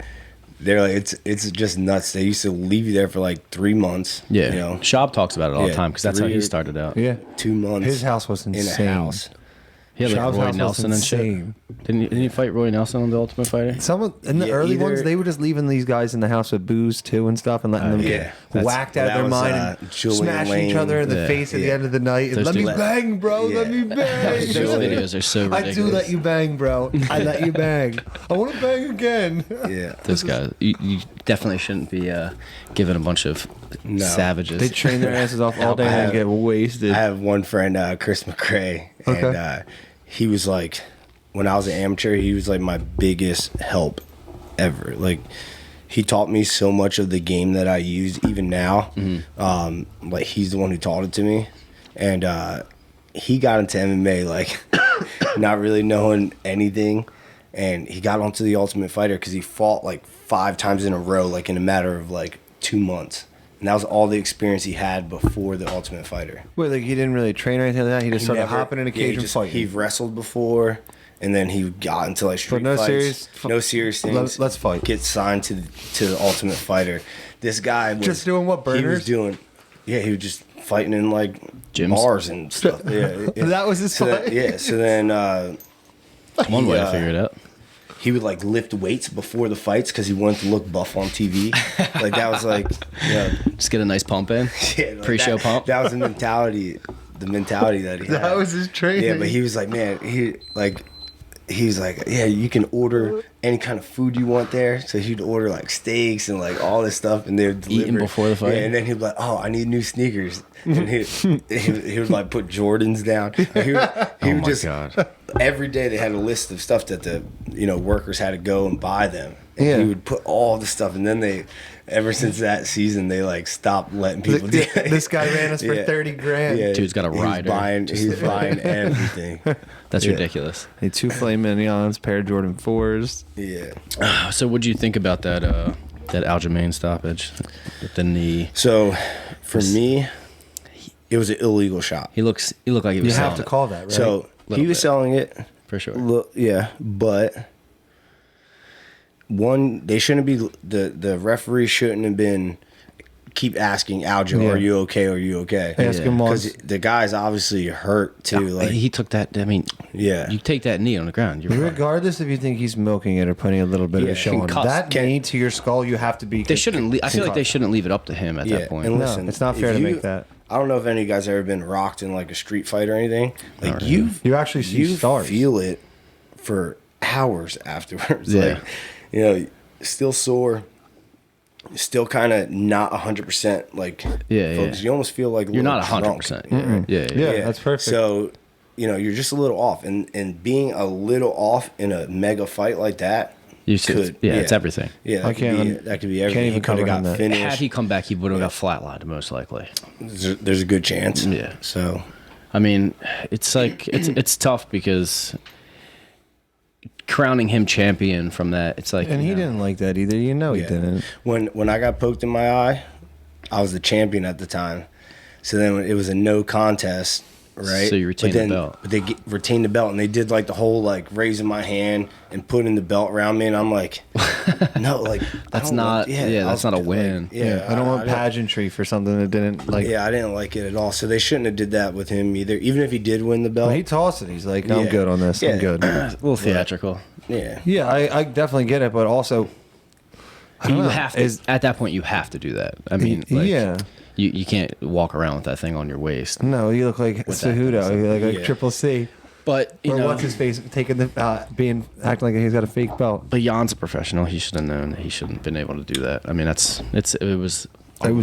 they're like, it's just nuts. They used to leave you there for like 3 months. Yeah. You know? Shab talks about it all the time because that's how he started out. Yeah. 2 months. His house was insane. In a house. He had like Shab's Roy house was Nelson and shit. insane. Didn't he fight Roy Nelson on the Ultimate Fighter? Some in the early ones, they were just leaving these guys in the house with booze too and stuff, and letting them get whacked out of their mind and smashing each other in the face at the end of the night. And, let me bang, bro. Let me bang. Those videos are so ridiculous. I do let you bang, bro. I let you bang. I want to bang again. Yeah. This guy, you definitely shouldn't be giving a bunch of savages. They train their asses off all day and get wasted. I have one friend, Chris McCrae, and he was like, when I was an amateur, he was like my biggest help ever. Like, he taught me so much of the game that I use even now. Mm-hmm. Like, he's the one who taught it to me. And he got into MMA, like, not really knowing anything. And he got onto the Ultimate Fighter because he fought like 5 times in a row, like in a matter of like 2 months. And that was all the experience he had before the Ultimate Fighter. Wait, like he didn't really train or anything like that? He just started hopping in a cage and fighting? He wrestled before, and then he got into like street fights. No serious things. Let's fight. Get signed to the Ultimate Fighter. This guy was... Just doing what, burners? He was doing... Yeah, he was just fighting in like gyms, bars and stuff. Yeah, that was his fight? So then... one way to figure it out. He would like lift weights before the fights because he wanted to look buff on TV. Like that was like, just get a nice pump in. Yeah, like pre-show pump. That was the mentality that he had. That was his training. Yeah, but he was like, man, he was like, yeah, you can order any kind of food you want there. So he'd order like steaks and like all this stuff, and they would deliver. Eating before the fight. Yeah, and then he'd be like, oh, I need new sneakers, and he would like put Jordans down. He would just God. Every day they had a list of stuff that the workers had to go and buy them. And he would put all the stuff, and then ever since that season, they like stopped letting people do it. This guy ran us for $30,000. Yeah, dude's got a rider. He's buying everything. That's ridiculous. Hey, 2 Filet Mignons, pair of Jordan 4s. Yeah. So what do you think about that Aljamain stoppage with the knee? So for me, it was an illegal shot. He looked like he was. You have to call that, right? So he was selling it for sure. Yeah, but they shouldn't be the referee shouldn't have been keep asking Aljo, are you okay? Are you okay? Ask him because the guy's obviously hurt too. Like he took that. I mean, you take that knee on the ground. Regardless if you think he's milking it or putting a little bit of a show on that knee to your skull, you have to be. They shouldn't. I feel like they shouldn't leave it up to him at that point. And listen, it's not fair to make that. I don't know if any of you guys ever been rocked in like a street fight or anything. Like you actually see stars. Feel it for hours afterwards. Yeah. Like, still sore, still kind of not 100%. Like focused. You almost feel like you're not 100%. Yeah, that's perfect. So you're just a little off, and being a little off in a mega fight like that. It's everything. Yeah, that could be everything. Can't even could have got finished. Had he come back, he would have got flatlined most likely. There's a good chance. Yeah. So, I mean, it's like it's tough because crowning him champion from that, it's like, and he didn't like that either. He didn't. When I got poked in my eye, I was the champion at the time. So then it was a no contest. Right. So you retained the belt. But they retained the belt, and they did like the whole like raising my hand and putting the belt around me, and I'm like, no, like that's not. That's not a win. Like, I don't want pageantry for something that didn't like. Yeah, I didn't like it at all. So they shouldn't have did that with him either. Even if he did win the belt, well, he tossed it. He's like, I'm good on this. I'm good. A little theatrical. Yeah. I definitely get it, but also, have to. At that point, you have to do that. I mean, You can't walk around with that thing on your waist. No, you look like Cejudo. You look like Triple C. But what's his face taking the acting like he's got a fake belt. But Jan's a professional. He should have known that he shouldn't have been able to do that. I mean, it was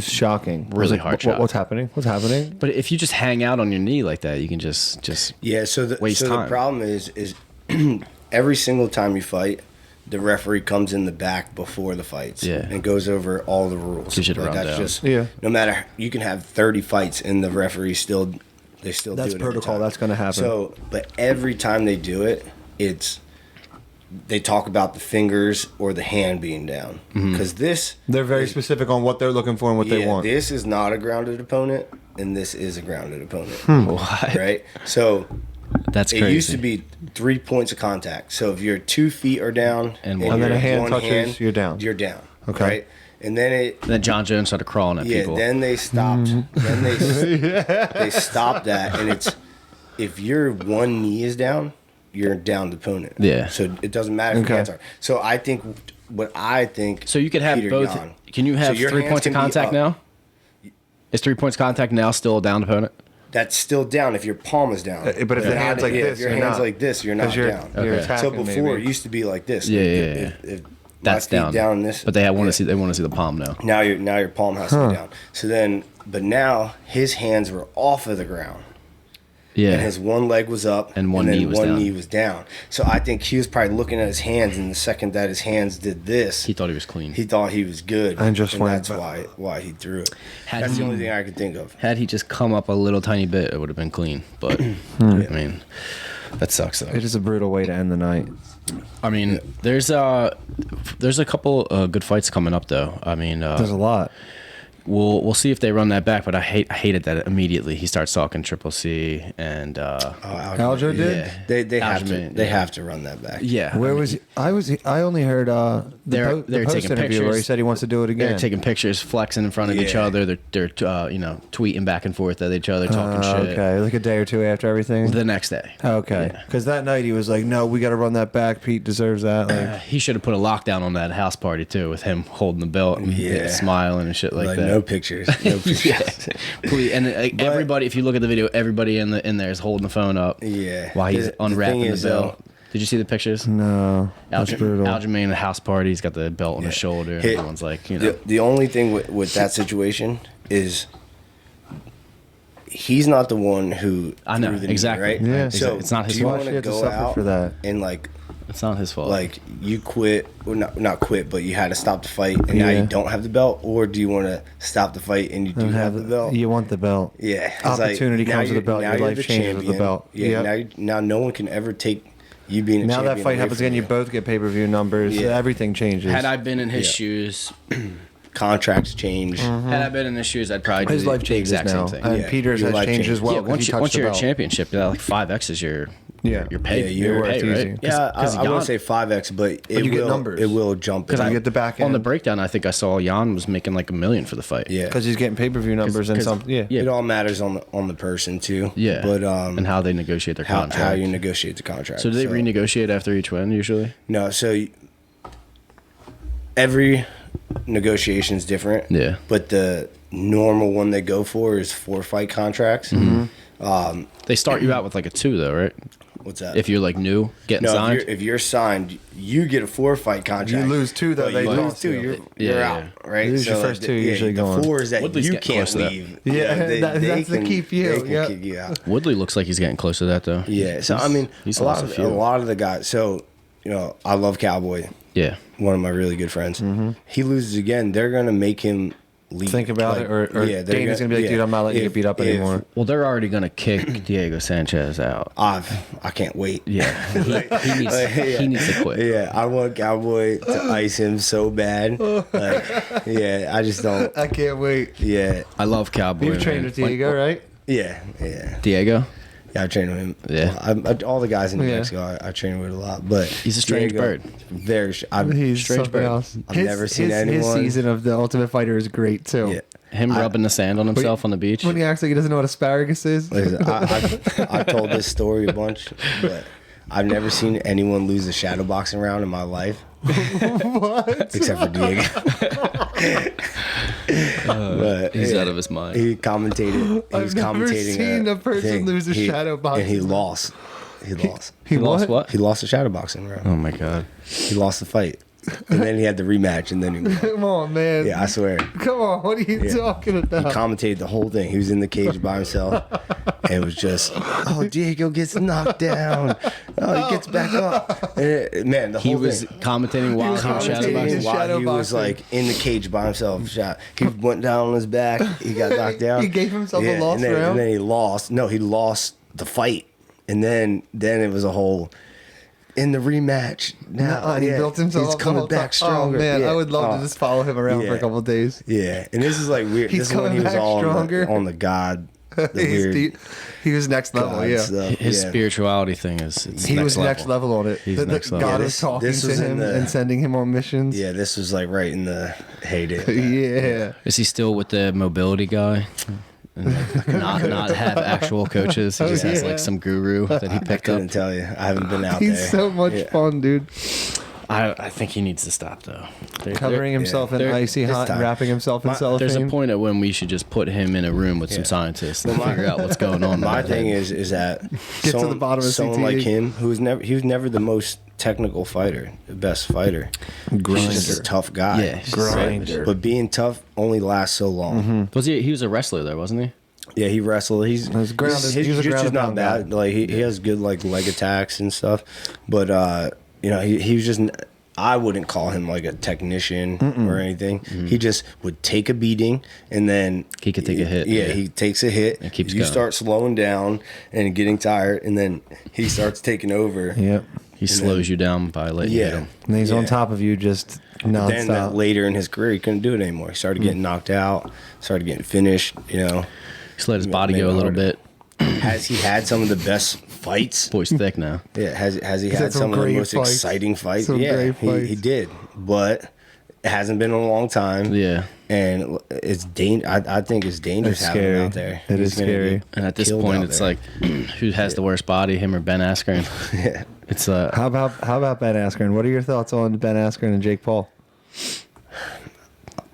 shocking. Really hard shot. What's happening? What's happening? But if you just hang out on your knee like that, you can just So waste time. The problem is every single time you fight, the referee comes in the back before the fights and goes over all the rules. That's just no matter, you can have 30 fights and the referee still do it. That's protocol. That's going to happen. So, but every time they do it, they talk about the fingers or the hand being down because they're very specific on what they're looking for and what they want. This is not a grounded opponent, and this is a grounded opponent. What? Right? So. That's crazy. It used to be 3 points of contact. So if your 2 feet are down and then a hand touches, you're down. You're down. Okay. Right? And then John Jones started crawling at people. Yeah, then they stopped. Then they stopped that, and it's if your one knee is down, you're down the opponent. Yeah. So it doesn't matter if your hands are. So I think So you could have Peter both. Yan. Can you have 3 points of contact now? Is 3 points of contact now still a down opponent? That's still down if your palm is down. But if the hand's like this, if your hand's like this, you're not down. So before it used to be like this. If that's down. Down this, but they want to see the palm now. Now your palm has to be down. So then, but now his hands were off of the ground. Yeah. And his one leg was up, and one knee was down. So I think he was probably looking at his hands, and the second that his hands did this, he thought he was clean. He thought he was good, and that's why he threw it. That's the only thing I could think of. Had he just come up a little tiny bit, it would have been clean. But I mean, that sucks though. It is a brutal way to end the night. I mean, there's a couple good fights coming up though. I mean, there's a lot. We'll see if they run that back, but I hated that immediately he starts talking Triple C and Aljo did. Yeah. They have to run that back. Yeah. Where was he? I only heard they're post taking interview pictures where he said he wants to do it again. They're taking pictures, flexing in front of each other. They're tweeting back and forth at each other, talking shit. Okay, like a day or two after everything. The next day. Okay, because that night he was like, "No, we got to run that back. Pete deserves that." Like, he should have put a lockdown on that house party too, with him holding the belt and smiling and shit like that. No pictures. No pictures. Please, and everybody, if you look at the video, everybody in there is holding the phone up. Yeah. While he's unwrapping the belt. Did you see the pictures? No. That's brutal. Aljamain at a house party. He's got the belt on his shoulder. And everyone's like, The only thing with that situation is he's not the one who. I know exactly. Knee, right? Yeah. So it's not his fault. fault. Do you want to go out for that? And it's not his fault. Like you quit, or not quit, but you had to stop the fight, and now you don't have the belt, or do you want to stop the fight and you do have the belt? You want the belt. Yeah, opportunity comes with the belt. Your life changes with the belt. Yeah, now no one can ever take you being a now champion. That fight happens again, you both get pay-per-view numbers. Yeah. Everything changes. Had I been in his shoes, contracts change. Had I been in his shoes, I'd probably his do life the exact same thing. And Peter's has changed as well. Yeah, once you're a championship, like 5X is your pay. Your pay, right? Yeah, I won't say 5X, but you get numbers. It will jump. Because you get the back end. On the breakdown, I think I saw Jan was making like $1 million for the fight. Yeah, because he's getting pay-per-view numbers and some. Yeah, it all matters on the person too. Yeah, but and how they negotiate their contract. How you negotiate the contract. So do they renegotiate after each win usually? No, so every negotiation is different. Yeah, but the normal one they go for is 4 fight contracts. Mm-hmm. They start you out with like a 2 though, right? What's that? If you're like new, getting signed? If you're signed, you get a 4 fight contract. You lose 2 though. They lose 2. You're out, right? You lose your first 2 usually going. The 4 is that Woodley's you can't leave. Yeah, that's to keep you. They can kick you out. Woodley looks like he's getting close to that though. Yeah. So I mean, a lot of the guys. So I love Cowboy. Yeah. One of my really good friends. Mm-hmm. He loses again. They're gonna make him leave. Think about it, or Dana's gonna be like, dude, I'm not letting you get beat up anymore. Well, they're already gonna kick Diego Sanchez out. I can't wait. Yeah, he needs to quit. Yeah, I want Cowboy to ice him so bad. I just don't. I can't wait. Yeah, I love Cowboy. You've trained with Diego, right? Yeah. Diego. Yeah, I train with him. Yeah, all the guys in New Mexico, I train with a lot. But he's a strange bird. Very. He's strange bird. Else. I've never seen anyone. His season of The Ultimate Fighter is great too. Yeah. Him rubbing the sand on himself on the beach. When he acts like he doesn't know what asparagus is. Listen, I told this story a bunch, but I've never seen anyone lose a shadow boxing round in my life. What? Except for Diego. He's out of his mind. He commentated. I've never seen a person lose a shadow boxing. And he lost. He lost what? He lost a shadow boxing round. Oh my god. He lost the fight. And then he had the rematch, and then he won. Come on, man. Yeah, I swear. Come on, what are you talking about? He commentated the whole thing. He was in the cage by himself. And it was just, oh, Diego gets knocked down. Oh, he gets back up. And man, the whole he was thing. commentating while he was shadowboxing. While he was like in the cage by himself. He went down on his back. He got knocked down. He gave himself a lost round. And then he lost. No, he lost the fight. And then it was a whole in the rematch. Now he built himself. He's coming back stronger. Oh man, I would love to just follow him around for a couple of days. Yeah, and this is like weird. He's this is when he was all on the God. The weird he was next level. God yeah, stuff. His spirituality thing is. He was next level on it. He's next level. God was talking to him and sending him on missions. Yeah, this was like right in the heyday. Yeah. Is he still with the mobility guy? And like not have actual coaches. He just has like some guru that he I picked couldn't up. tell you. I haven't been out He's there. so much fun, dude. I think he needs to stop though. Covering himself in icy hot and wrapping himself in cellophane. There's a point at when we should just put him in a room with some scientists and figure out what's going on. My thing is that Get to the bottom of someone CTE. like him he was never the most technical fighter, the best fighter. Grinder. He's just a tough guy. Yeah, Grinder. But being tough only lasts so long. Mm-hmm. Was he was a wrestler though, wasn't he? Yeah, he wrestled. His He was a jiu-jitsu's grounded not pound bad. guy. Like he has good like leg attacks and stuff. But he was just. I wouldn't call him like a technician or anything. He just would take a beating and then He could take a hit. Yeah, he takes a hit. And keeps you going. start slowing down and getting tired, and then he starts taking over. Yep. He slows you down by letting you hit him. And he's on Yeah. top of you just Then nonstop. later in his career, he couldn't do it anymore. He started getting knocked out. Started getting finished. Just let his body go a little bit. Has he had some of the best fights? Boy's thick now. Yeah, has he had had some some of the great most fights. exciting fights? Some Yeah, great fights. he did, but it hasn't been in a long time. Yeah. and it's I think it's dangerous It's having scary. him out there. It He's is gonna scary. get And at this killed point, out it's there. like, who has the worst body, him or Ben Askren? Yeah. It's How about Ben Askren? What are your thoughts on Ben Askren and Jake Paul?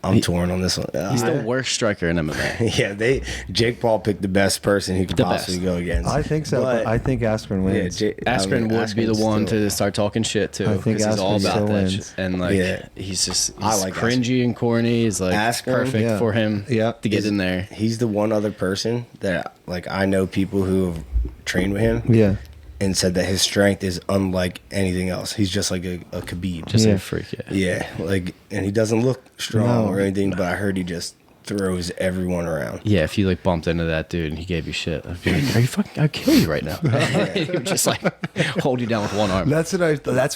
I'm torn on this one. he's the worst striker in MMA. Yeah, Jake Paul picked the best person he could The possibly best. go against. I think so, but I think Askren wins. Askren would be the one to start talking shit too, I think because he's all Askren about still that wins. shit. And like, Yeah. he's I like cringy and corny. He's like Askren, perfect yeah. for him Yeah. to get in there. He's the one other person that like I know people who have trained with him Yeah. and said that his strength is unlike anything else. He's just like a Khabib. Just Yeah. a freak, yeah. Yeah, like, and he doesn't look strong No. or anything, but I heard he just throws everyone around. Yeah, if you like bumped into that dude and he gave you shit, I'd be like, "Are you fucking? I'll kill you right now." He would just like hold you down with one arm. That's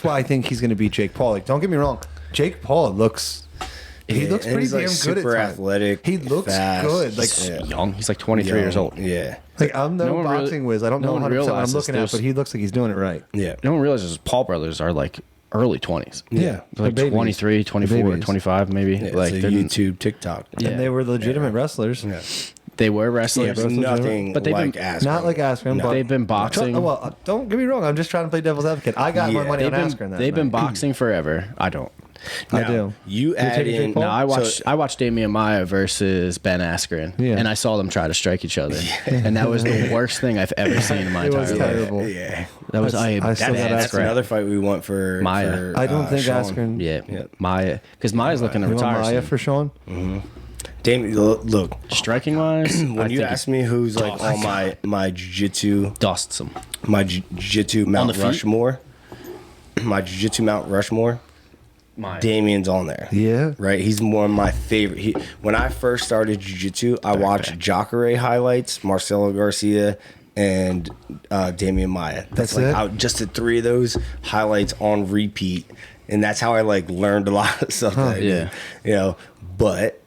why I think he's going to beat Jake Paul. Like, don't get me wrong, Jake Paul looks. He Yeah, looks and pretty he's, like, damn good super at times. athletic, He looks fast. good. Like, He's young. He's like 23 years old. Yeah, like I'm no, No one boxing really- whiz. I don't no know one 100% what I'm realizes looking at, there's- but he looks like he's doing it right. yeah. No one realizes Paul brothers are like early 20s. Yeah, Like they're babies. 23, 24, They're babies. 25 maybe. Yeah, like it's they're a YouTube, TikTok. Yeah. And they were legitimate wrestlers. Yeah. They were Yeah, wrestlers. but nothing But they've like been- Askren. Not like Askren, but They've been boxing. Well, don't get me wrong. I'm just trying to play devil's advocate. I got more Yeah. money on They've Askren. been, That they've been night. boxing forever. I don't. I Now, do. You add taking Jake in. Paul? No, I watched Damian Maia versus Ben Askren, Yeah. and I saw them try to strike each other, and that was the worst thing I've ever seen in my It entire was life. terrible. Yeah, That was I still got that's Askren. another fight we want for Maia. for, I don't think Sean. Askren. Yeah, Yeah. Maia, because Maya's looking to You want retire. Maia soon. for Sean? Damien, look. Striking wise, When you ask me who's like on my jiu-jitsu dusts him. my jiu-jitsu Mount the feet? Rushmore, my jiu-jitsu Mount Rushmore, Maia. Damien's on there. Yeah. Right? He's one of my favorite. When I first started jiu-jitsu, I watched Jacare highlights, Marcelo Garcia, and Damian Maia. That's like it? just the three of those highlights on repeat. And that's how I like learned a lot of stuff that I did. Yeah. But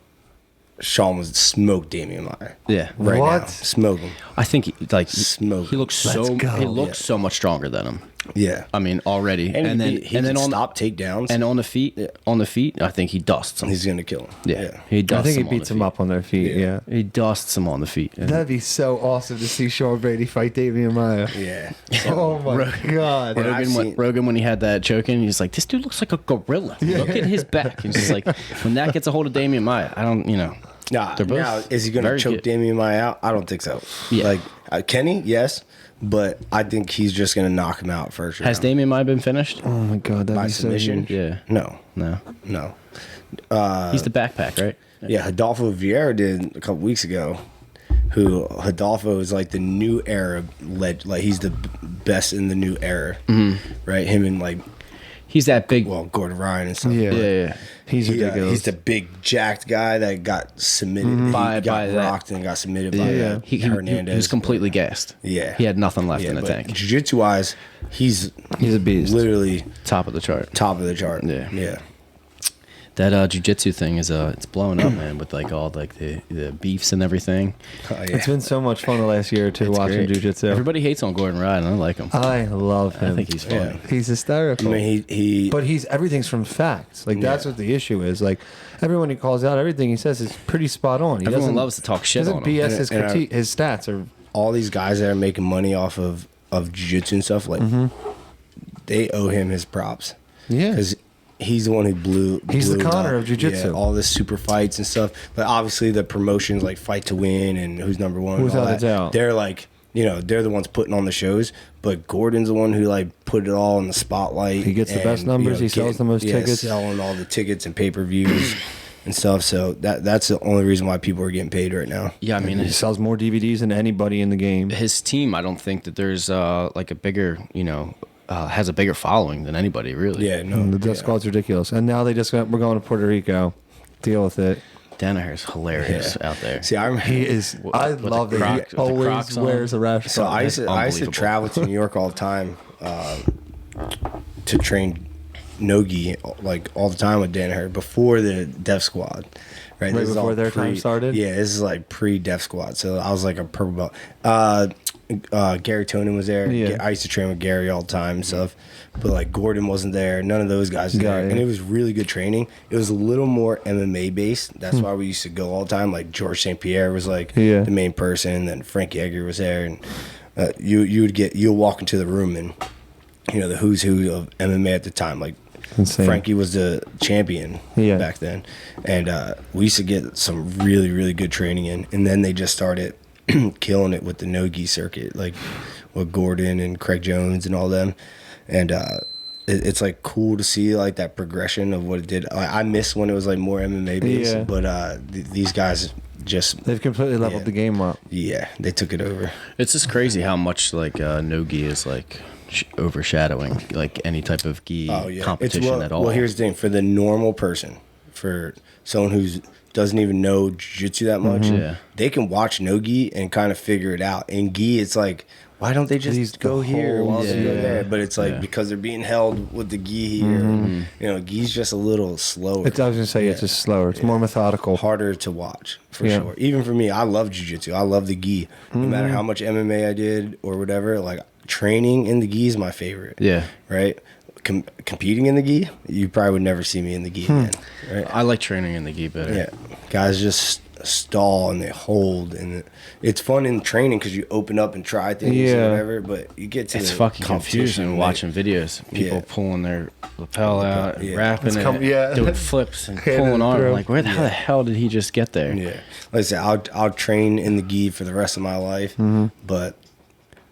Sean was smoked Damian Maia. Yeah, Right What? now. Smoke him. I think Smoke. he looks Let's go. he looks so much stronger than him. Yeah. I mean, already, And, then he can stop takedowns. and on the feet, I think he dusts him. he's going to kill him. Yeah, he I dusts think he him on beats the him feet. up on their feet. Yeah. He dusts him on the feet. And That'd be so awesome to see Sean Brady fight Damian Maia. Yeah. Oh my god. And I've seen- Rogan, when he had that choking, he's like, "This dude looks like a gorilla. Look at his back." He's just like, when that gets a hold of Damian Maia, I don't, Nah, They're both now, is he going to very choke good. Damian Maia out? I don't think so. Yeah. Like, Kenny, yes, but I think he's just going to knock him out first round. Has Damian Maia been finished? Oh my god, that'd By be so submission? huge. Yeah, No, no. no. He's the backpack, right? Yeah, Adolfo Vieira did a couple weeks ago. who Hidalgo is like the new era like he's the best in the new era, right? Him and like he's that big. Well, Gordon Ryan and stuff. Yeah. He's ridiculous. He's the big jacked guy that got submitted. He got rocked and got submitted by Hernandez. He was completely gassed. Yeah, he had nothing left in the tank. Jiu-jitsu wise, he's a beast. Literally top of the chart. Yeah. That jiu-jitsu thing is it's blowing up, man, with like all like the beefs and everything. It's been so much fun the last year or two watching jiu-jitsu. Everybody hates on Gordon Ryan. I like him. I love him. I think he's funny. Yeah. He's hysterical. I mean, but everything's from facts. Like that's what the issue is. Like everyone he calls out, everything he says is pretty spot on. Everyone loves to talk shit on him. BS his critique. His stats are all these guys that are making money off of jiu-jitsu and stuff. Like they owe him his props. Yeah, because he's the one who blew. He's the Connor of jiu-jitsu. Yeah, all this super fights and stuff. But obviously the promotions like Fight to Win and Who's Number One. Without a doubt. They're like, they're the ones putting on the shows. But Gordon's the one who like put it all in the spotlight. He gets the best numbers. He sells the most tickets. Selling all the tickets and pay-per-views and stuff. So that's the only reason why people are getting paid right now. Yeah, I mean, he sells more DVDs than anybody in the game. His team, I don't think that there's like a bigger, has a bigger following than anybody, really. Yeah, no. The Death Squad's ridiculous. And now we're going to Puerto Rico. Deal with it. Danaher's hilarious out there. See, I love that he always wears a rash. So I used to travel to New York all the time to train no-gi like all the time with Danaher before the Death Squad. Right before their time started? Yeah, this is like pre-Death Squad. So I was like a purple belt. Gary Tonin was there. Yeah. I used to train with Gary all the time and stuff. But like Gordon wasn't there. None of those guys were there. And it was really good training. It was a little more MMA based. That's why we used to go all the time. Like George St. Pierre was like the main person. Then Frank Yeager was there. And you'll walk into the room and the who's who of MMA at the time. Like insane. Frankie was the champion back then. And we used to get some really, really good training in. And then they just started killing it with the no-gi circuit, like with Gordon and Craig Jones and all them. And it's like cool to see like that progression of what it did. I miss when it was like more MMA based, but these guys they've completely leveled the game up. Yeah, they took it over. It's just crazy how much like no-gi is like overshadowing like any type of gi competition at all. Well, here's the thing: for the normal person, for someone who's doesn't even know jiu-jitsu that much, they can watch no-gi and kind of figure it out. In gi, it's like, why don't they just go here? Why don't they go there? But it's like because they're being held with the gi here. Gi's just a little slower. I was going to say it's just slower. It's more methodical. Harder to watch, for sure. Even for me, I love jiu-jitsu. I love the gi. No matter how much MMA I did or whatever, like training in the gi is my favorite. Yeah. Right? Competing in the gi, you probably would never see me in the gi again. Right? I like training in the gi better. Yeah. Guys just stall and they hold, and it's fun in training because you open up and try things or whatever, but you get to it's fucking confusing watching videos. People pulling their lapel out, wrapping it, doing flips and pulling arm. Like, where the hell did he just get there? Yeah. Like I said, I'll train in the gi for the rest of my life, but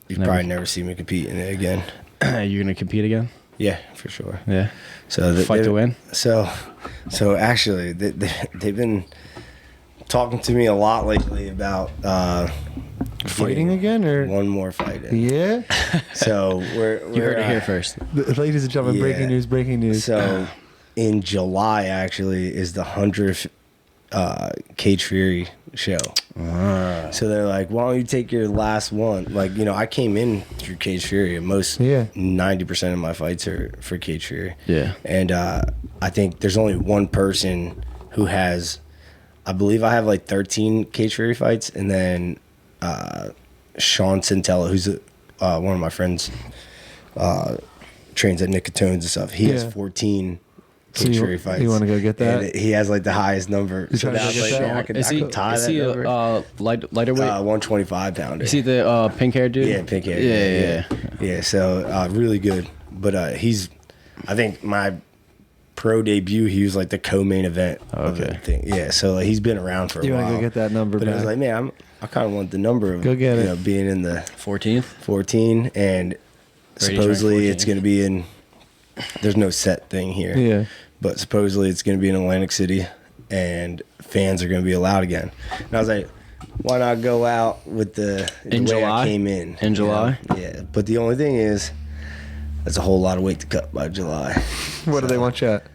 you probably never see me compete in it again. You're gonna compete again? Yeah, for sure. Yeah. So fight to win. So actually, they've been talking to me a lot lately about fighting again, or one more fight. Yeah. So we're you heard it here first, ladies and gentlemen. Breaking news. So in July, actually, is the 100th Cage Fury show. So they're like, why don't you take your last one? Like, I came in through Cage Fury, and most 90% of my fights are for Cage Fury. Yeah. And I think there's only one person who has, I believe I have like 13 Cage Fury fights, and then Sean Centella, who's one of my friends, trains at Nicatones and stuff. He has 14 Cage Fury fights. You want to go get that? And he has like the highest number. So that's like, I could tie is that he number. Lighter weight? 125 pounder. Is he the pink hair dude? Yeah, pink hair. Yeah. So really good. But I think my pro debut, he was like the co-main event of the thing. Yeah, so like, he's been around for a while. You want to go get that number but back? I was like, man, I kind of want the number of go get it. Being in the 14th? 14, and supposedly it's going to be in, there's no set thing here. Yeah. But supposedly it's going to be in Atlantic City, and fans are going to be allowed again. And I was like, why not go out with the way July? I came in? In July? Yeah. But the only thing is, that's a whole lot of weight to cut by July. What do they want you at?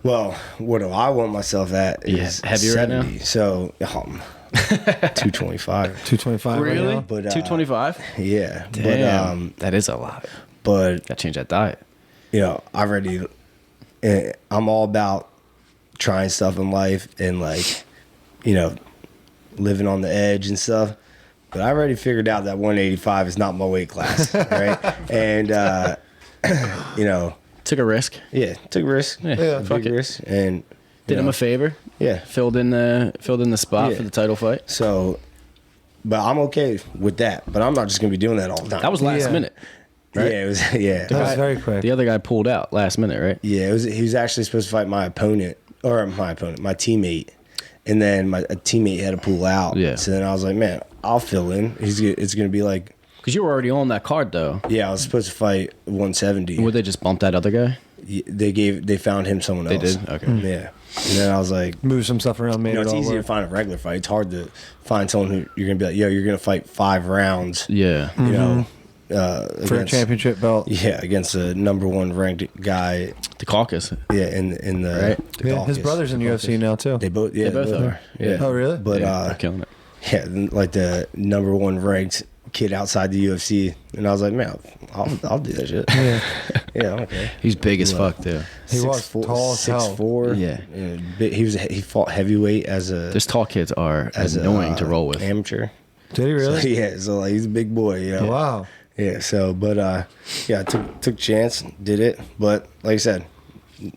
Well, what do I want myself at is heavier 70. right now? So, 225. 225 Really? right now? But 225? Yeah. Damn, that is a lot. But Got to change that diet. I'm all about trying stuff in life and living on the edge and stuff. But I already figured out that 185 is not my weight class, right? And Took a risk. Yeah, took a risk. Yeah, big risk, and did him a favor. Yeah, filled in the spot for the title fight. So, but I'm okay with that. But I'm not just gonna be doing that all the time. That was last minute. Right? Yeah, it was. Yeah, that was very quick. The other guy pulled out last minute, right? Yeah, he was actually supposed to fight my teammate, and then my teammate had to pull out. Yeah. So then I was like, man, I'll fill in. It's gonna be like. Because you were already on that card, though. Yeah, I was supposed to fight 170. Would they just bump that other guy? They found him someone else. They did? Okay. Yeah. And then I was like... Move some stuff around, made it's easy to find a regular fight. It's hard to find someone who you're going to be like, yo, you're going to fight 5 rounds. Yeah. You know, for a championship belt. Yeah, against a number 1 ranked guy. The caucus. Yeah, in the Caucus. His brother's in UFC now, too. They both are. Yeah. Oh, really? But they're killing it. Yeah, like the number 1 ranked kid outside the UFC, and I was like, man, I'll do that shit. Yeah, okay. He's big as fuck too. He was tall as hell. 6'4". Yeah. He fought heavyweight as a. Those tall kids are annoying to roll with. Amateur. Did he really? So, yeah, so like he's a big boy. Yeah. Wow. Yeah. So, but I took a chance, did it, but like I said,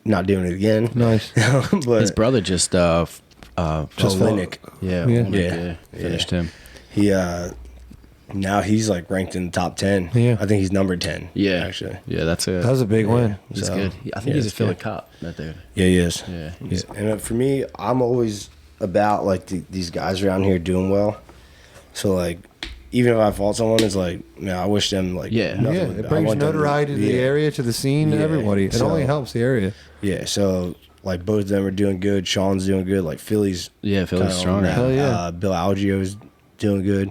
not doing it again. Nice. But his brother just Oleinik. Yeah. Finished him. He now he's like ranked in the top 10. Yeah. I think he's number 10. Yeah. Actually. Yeah, that's it. That was a big win. He's So, good. I think he's a Philly cop, that dude. Yeah, he is. Yeah. And for me, I'm always about like these guys around here doing well. So like, even if I fought someone, it's like, man, I wish them like nothing. It brings notoriety to the area, to the scene, to everybody. It only helps the area. Yeah, so like both of them are doing good. Sean's doing good. Like Philly's strong. Hell yeah. Bill Algio's doing good.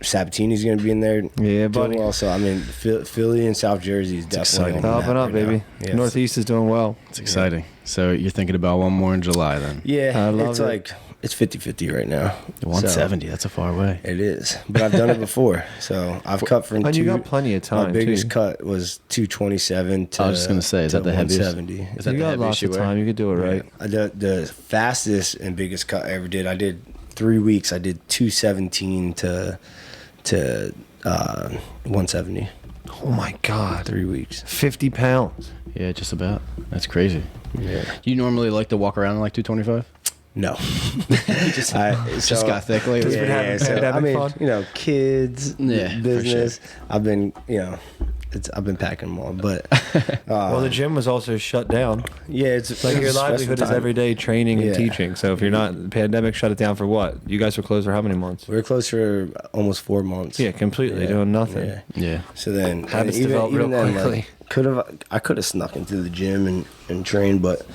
Sabatini's going to be in there. Yeah, buddy. Well, so I mean, Philly and South Jersey is definitely up and up, baby. Yes. Northeast is doing well. It's exciting. So you're thinking about one more in July then? Yeah, I love it's it. like it's 50-50 right now. 170. That's a far way. It is, but I've done it before, so I've cut from. And you got plenty of time. My biggest cut was 227 to. I was just gonna say, is that the heaviest? 170. Is that you the got heaviest lots of time. You could do it right. The fastest and biggest cut I ever did. I did 3 weeks. I did 217 to 170. Oh my God. 3 weeks. 50 pounds. Yeah, just about. That's crazy. Yeah. Do you normally like to walk around like 225? No. just got thick lately. Yeah, so, I mean, fun? Kids, business. Sure. I've been, I've been packing them all, but well, the gym was also shut down. Yeah, it's like your livelihood is every day training and teaching. So if you're not, the pandemic shut it down for what? You guys were closed for how many months? We were closed for almost 4 months. Yeah, completely doing nothing. Yeah. So then habits develop real quickly. I could have snuck into the gym and trained, but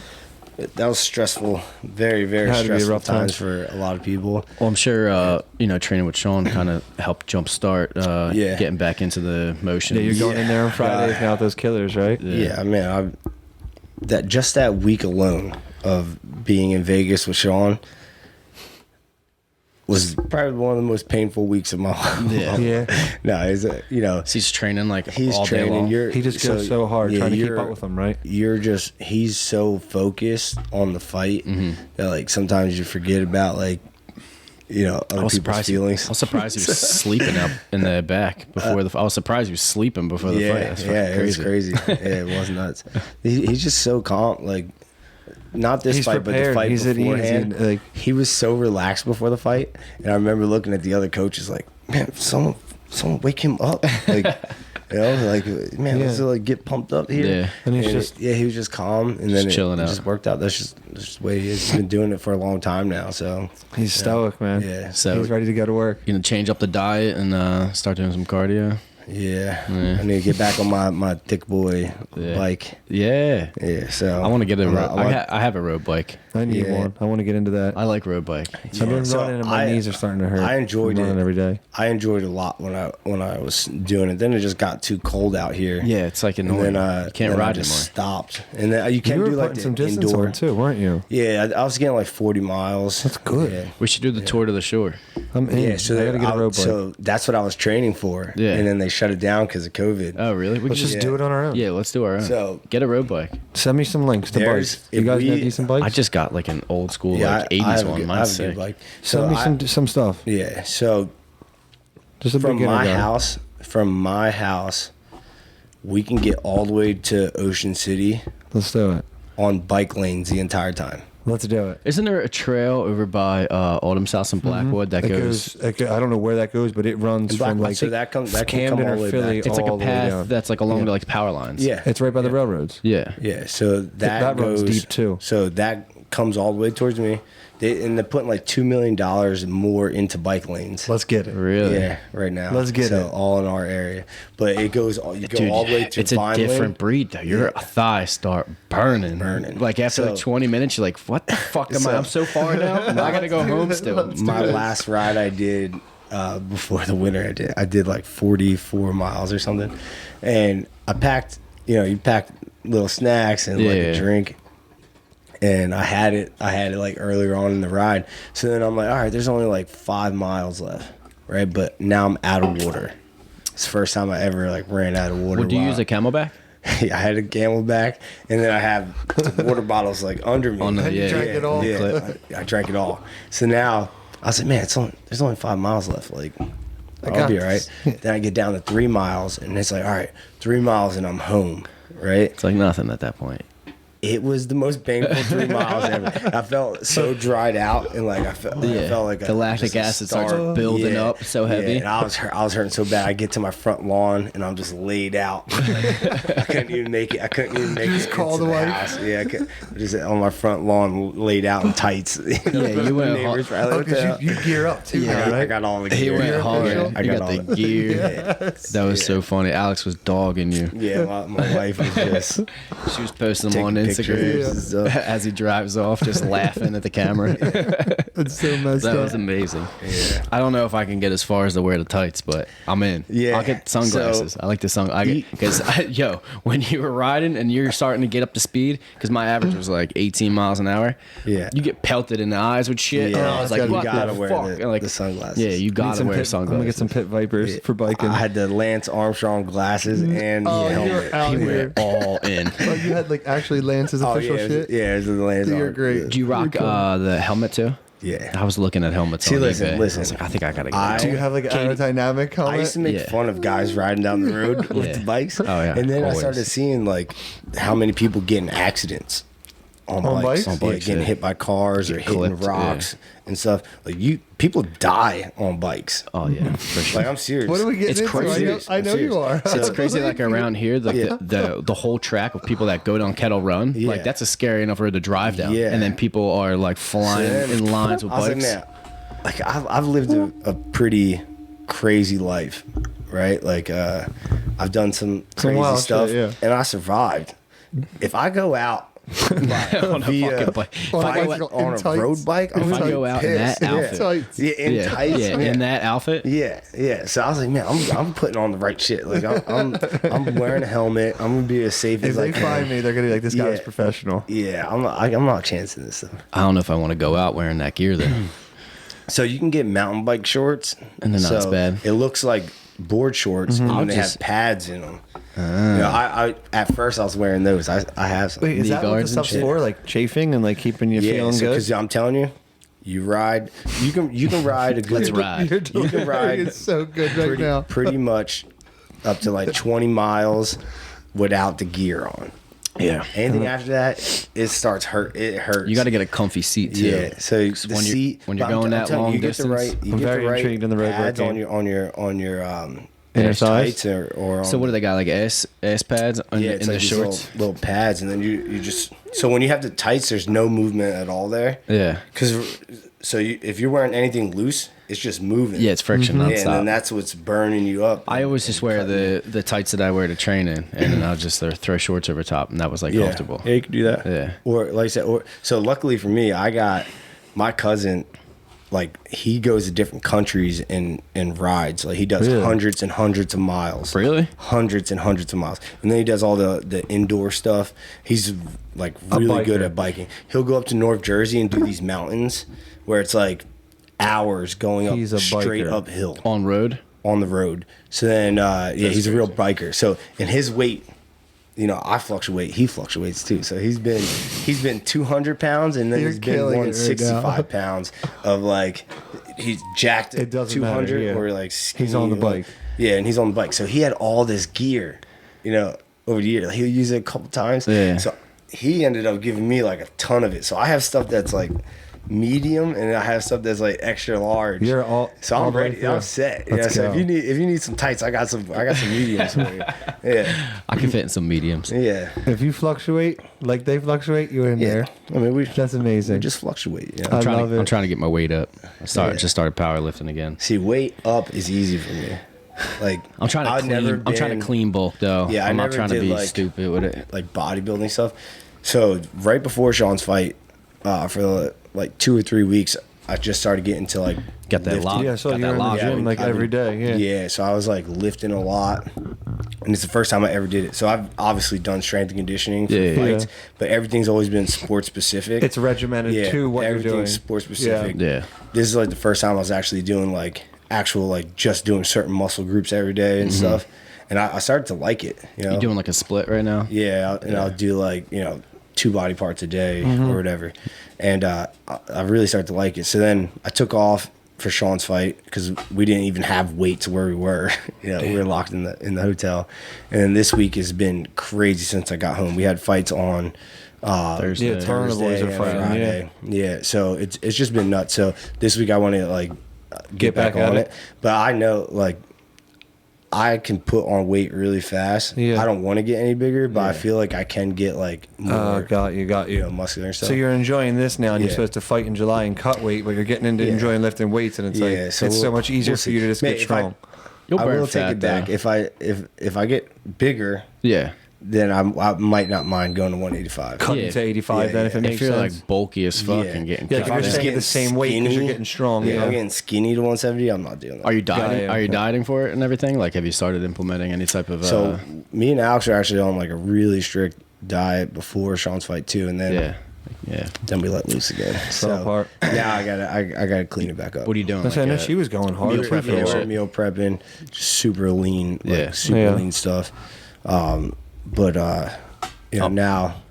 that was stressful. Very, very stressful times for a lot of people. Well, I'm sure training with Sean kind of helped jumpstart getting back into the motion. Yeah, you're going in there on Fridays now with those killers, right? Yeah, man. That week alone of being in Vegas with Sean was probably one of the most painful weeks of my life. Yeah. No, so he's training he's all training. day long. He just goes so hard trying to keep up with him, right? He's so focused on the fight that like sometimes you forget about other people's feelings. I was surprised he was sleeping up in the back before I was surprised he was sleeping before the fight. That's it was crazy. Yeah, it was nuts. He's just so calm. Like, not this fight, prepared. But the fight beforehand. Easy, he was so relaxed before the fight, and I remember looking at the other coaches like, man, someone wake him up. Like, let's get pumped up here. Yeah, and he was just calm, and then chilling out. Just worked out. That's just the way he is. He's been doing it for a long time now. So he's stoic, man. Yeah, so he's ready to go to work. You gonna change up the diet and start doing some cardio? Yeah. I need to get back on my thick boy bike. Yeah. Yeah. So I want to get a road. I have a road bike. I need one. I want to get into that. I like road bike. So I've been running and my knees are starting to hurt. I enjoyed it every day. I enjoyed it a lot when I was doing it. Then it just got too cold out here. Yeah, it's like annoying. And you can't ride anymore. Stopped, and then you can't do like the some distance indoor on too, weren't you? Yeah, I was getting like 40 miles. That's good. Yeah. We should do the tour to the shore. I'm in. Yeah, so I gotta get a road bike. So that's what I was training for. Yeah, and then they shut it down because of COVID. Oh, really? Let's just do it on our own. Yeah, let's do our own. So get a road bike. Send me some links to bikes. You guys got decent bikes? I just got like an old school like 80s one. Mine's sick. Bike. Send me some stuff. Yeah. So just from my house, we can get all the way to Ocean City. Let's do it. On bike lanes the entire time. Let's do it. Isn't there a trail over by Autumn South and Blackwood that goes? I don't know where that goes, but it runs from like that Camden or Philly. It's like a path that's like along the like power lines. Yeah, it's right by the railroads. Yeah, yeah. So that goes runs deep too. So that comes all the way towards me. They're putting like $2 million more into bike lanes. Let's get it. Really? Yeah, right now. Let's get it. All in our area. But it goes, you go all the way to it's a different breed, though. Your thighs start burning. Like after like 20 minutes, you're like, what the fuck am I? I'm so far now. I got to go home still. My last ride I did before the winter, I did like 44 miles or something. And I packed, you pack little snacks and like a drink. And I had it like earlier on in the ride. So then I'm like, all right, there's only like 5 miles left, right? But now I'm out of water. It's the first time I ever like ran out of water. Would you use a Camelback? Yeah, I had a Camelback, and then I have the water bottles like under me. You drank it all. Yeah, I drank it all. So now I was like, man, there's only 5 miles left. Like, I'll be all right. Then I get down to 3 miles, and it's like, all right, 3 miles, and I'm home. Right? It's like nothing at that point. It was the most painful 3 miles ever. I felt so dried out, and like I felt like the lactic acid starts building up so heavy. And I was hurting so bad. I get to my front lawn, and I'm just laid out. I couldn't even make it. Just call the wife. House. Yeah, just on my front lawn, laid out in tights. Yeah, you went hard. Because you gear up too. Yeah, right? I got all the gear. He went hard. I got the gear. That was so funny. Alex was dogging you. Yeah, my wife was just. She was posting them on Instagram as he drives off, just laughing at the camera. That's so messed up. That was amazing. Yeah. I don't know if I can get as far as to wear the tights, but I'm in. Yeah. I'll get sunglasses. I like the sunglasses. Because, when you were riding and you're starting to get up to speed, because my average was like 18 miles an hour. Yeah. You get pelted in the eyes with shit. Yeah. And I was like, what you gotta the wear fuck? The sunglasses. Yeah, you gotta wear sunglasses. I'm gonna get some Pit Vipers for biking. I had the Lance Armstrong glasses and the helmet. He went all in. Oh, you had like actually Lance's official shit? Yeah, it's the Lance. You're great. Do you rock the helmet too? Yeah. I was looking at helmets. See, on listen. I was like, I think I gotta get Do you have like an aerodynamic helmet? I used to make fun of guys riding down the road with the bikes. Oh yeah. And then I started seeing like how many people get in accidents on bikes? On bikes, getting hit by cars or hitting rocks and stuff. Like people die on bikes. Oh yeah, for sure. Like I'm serious. What are we getting It's into? crazy. I know you are. So it's crazy. Like around here, the whole track of people that go down Kettle Run, like that's a scary enough road to drive down. Yeah. And then people are like flying in lines with bikes. Like I've lived a pretty crazy life, right? Like I've done some crazy stuff, and I survived. If I go out on a road bike, I'm if I go out in that outfit, in that outfit, So I was like, man, I'm putting on the right shit. Like I'm wearing a helmet. I'm gonna be as safe as I can. If they find me, they're gonna be like, this guy's professional. Yeah, I'm not chancing this stuff. I don't know if I want to go out wearing that gear though. So you can get mountain bike shorts, and they're not as bad. It looks like board shorts, and they have pads in them. I at first I was wearing those. I have some. Wait, is that what the stuff's for? Like chafing and like keeping you feeling good? Because I'm telling you, you ride. You can ride a good. Let's ride. You can ride. It's so good right now. Pretty much up to like 20 miles without the gear on. Yeah. Anything after that, it starts hurt. It hurts. You got to get a comfy seat too. Yeah. So the seat when you're going that long distance, you get the right intrigued in the road pads on your inner thighs or so what do they got, like ass pads in it's the like shorts? Little pads, and then you just so when you have the tights, there's no movement at all there. Yeah. Because if you're wearing anything loose, it's just moving. Yeah, it's friction nonstop. Yeah, and then that's what's burning you up. I always just wear the tights that I wear to train in, and then I'll just throw shorts over top, and that was like comfortable. Yeah, you could do that. Yeah. Or like I said, so luckily for me, I got my cousin. Like he goes to different countries and rides. Like he does hundreds and hundreds of miles. Really? Hundreds and hundreds of miles. And then he does all the indoor stuff. He's like really good at biking. He'll go up to North Jersey and do these mountains where it's like hours going up straight uphill. On the road. So then he's a real biker. So in his weight, you know, I fluctuate. He fluctuates too. So he's been 200 pounds, and then he's been 165 pounds of like he's jacked at 200 or like skinny, he's on the bike. Yeah, and he's on the bike. So he had all this gear, you know, over the year. He'll use it a couple times. Yeah. So he ended up giving me like a ton of it. So I have stuff that's like medium, and I have stuff that's like extra large. You're all so I'm ready. I'm set. Yeah. So if you need some tights, I got some mediums for you. Yeah. I can fit in some mediums. Yeah. If you fluctuate like they fluctuate, you're in there. I mean, that's amazing. We just fluctuate. Yeah. I love it. I'm trying to get my weight up. Just started powerlifting again. See, weight up is easy for me. Like I'm trying to clean bulk though. Yeah, I'm not trying to be stupid with it. Like bodybuilding stuff. So right before Sean's fight, for like 2 or 3 weeks, I just started getting to like get that lock. Yeah, so you're in the gym like every day. Yeah. Yeah, so I was like lifting a lot, and it's the first time I ever did it. So I've obviously done strength and conditioning for fights, but everything's always been sports specific. It's regimented to what you're doing. Everything's sports specific. Yeah. This is like the first time I was actually doing like actual like just doing certain muscle groups every day and stuff, and I started to like it. You know, you doing like a split right now? Yeah, and I'll do like 2 body parts a day or whatever. And I really started to like it. So then I took off for Sean's fight because we didn't even have weights where we were. We were locked in the hotel. And then this week has been crazy since I got home. We had fights on Thursday. Yeah, Thursday and Friday. Yeah, so it's just been nuts. So this week I want to like get back on it. But I know like I can put on weight really fast. Yeah. I don't want to get any bigger, but I feel like I can get like more. Got you. Muscular and stuff. So you're enjoying this now, and you're supposed to fight in July and cut weight, but you're getting into enjoying lifting weights, and it's it's so much easier for you to just get strong. I will take it back if I get bigger. Yeah. Then I might not mind going to 185. Cutting to 85 then if it makes sense. If you're like bulky as fuck and getting cut. If you're just getting the same weight because you're getting strong. Yeah, I'm getting skinny to 170. I'm not doing that. Are you dieting? Are you dieting for it and everything? Like, have you started implementing any type of? So me and Alex are actually on like a really strict diet before Sean's fight too, and then then we let loose again. So now I gotta clean it back up. What are you doing? I know she was going hard. Meal prepping, super lean, super lean stuff. But now,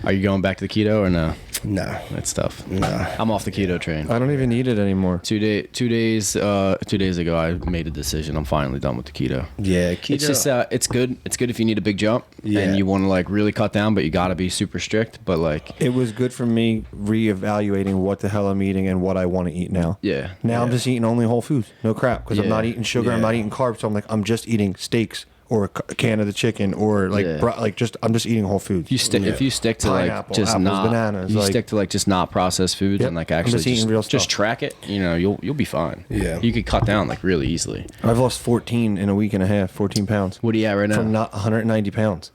are you going back to the keto or no? No, that's tough. No, I'm off the keto train. I don't even need it anymore. 2 days ago, I made a decision. I'm finally done with the keto. Yeah, keto. It's just it's good. It's good if you need a big jump and you want to like really cut down, but you got to be super strict. But like, it was good for me reevaluating what the hell I'm eating and what I want to eat now. Yeah. Now I'm just eating only whole foods, no crap, because I'm not eating sugar. I'm not eating carbs. So I'm like, I'm just eating steaks or a can of the chicken, or I'm just eating whole foods. If you stick to pineapple, like just apples, not bananas, stick to like just not processed foods and like actually just track it, you'll be fine. Yeah, you could cut down like really easily. I've lost 14 in a week and a half, 14 pounds. What are you at right now? From not 190 pounds.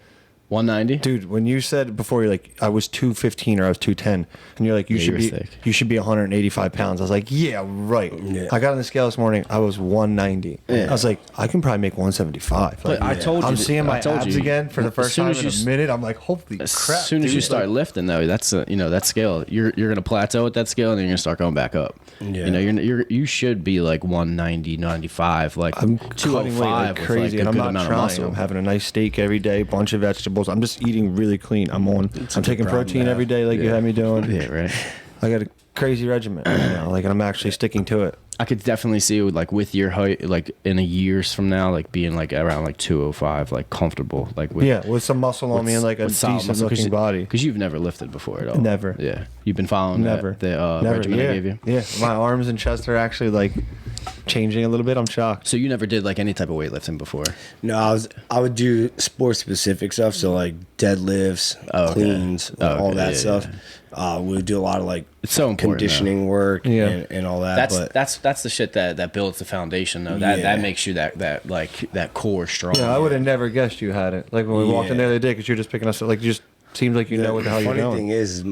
190? Dude, when you said before, you're like, I was 215 or I was 210, and you're like, you should be 185 pounds. I was like, yeah, right. Yeah. I got on the scale this morning. I was 190. Yeah. I was like, I can probably make 175. Like, I told you. I'm seeing my abs again for the first time in a minute. I'm like, holy crap. As soon as you start lifting, though, that's that scale. You're gonna plateau at that scale, and then you're gonna start going back up. Yeah. You should be like 190, 95, like I'm 205 like crazy, and I'm not trying. I'm having a nice steak every day, bunch of vegetables. I'm just eating really clean. I'm taking protein every day, like you had me doing. Yeah, right. I got a crazy regimen right now, like, and I'm actually sticking to it. I could definitely see it with your height, like in a years from now, like being like around like 205, like comfortable, like with some muscle on me and like a decent looking body. Because you've never lifted before at all. Never. Yeah, you've been following the regimen I gave you. Yeah, my arms and chest are actually like changing a little bit. I'm shocked. So you never did like any type of weightlifting before? No, I would do sport specific stuff. So like deadlifts, cleans, all that stuff. We would do a lot of like it's so important, conditioning work and all that. That's the shit that builds the foundation though. That makes you that core strong. Yeah, I would have never guessed you had it. Like when we walked in the other day, because you're just picking us up. Like you just seems like you know what the hell you're doing. The funny thing is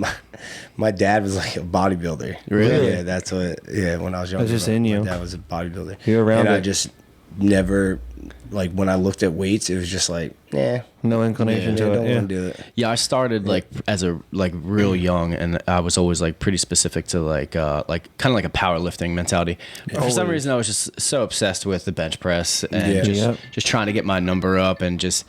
my dad was like a bodybuilder. Really? Yeah, that's what. Yeah, when I was younger, that's just in you. My dad was a bodybuilder. You're around and it. I just never like when I looked at weights, it was just like, no inclination to it. Don't want to do it. Yeah, I started like as a real young, and I was always like pretty specific to like kind of like a powerlifting mentality. But for some reason, I was just so obsessed with the bench press and just trying to get my number up and just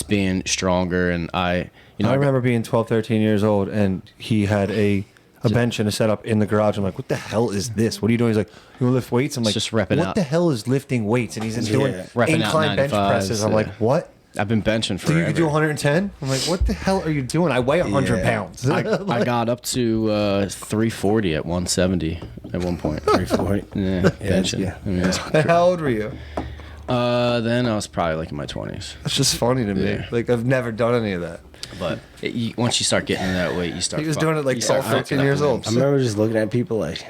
being stronger. And I remember being 12, 13 years old, and he had a bench and a setup in the garage. I'm like, what the hell is this? What are you doing? He's like, you want to lift weights? I'm like, just repping what out. the hell is lifting weights? And he's doing incline bench presses. I'm like, what? I've been benching forever. So you could do 110? I'm like, what the hell are you doing? I weigh 100 pounds. I got up to 340 at 170 at one point. 340? Yeah, benching. I mean, how old were you? Then I was probably like in my 20s. That's just funny to me. Like, I've never done any of that. But once you start getting that weight, you start. He was doing it like 13 years old. I remember just looking at people like,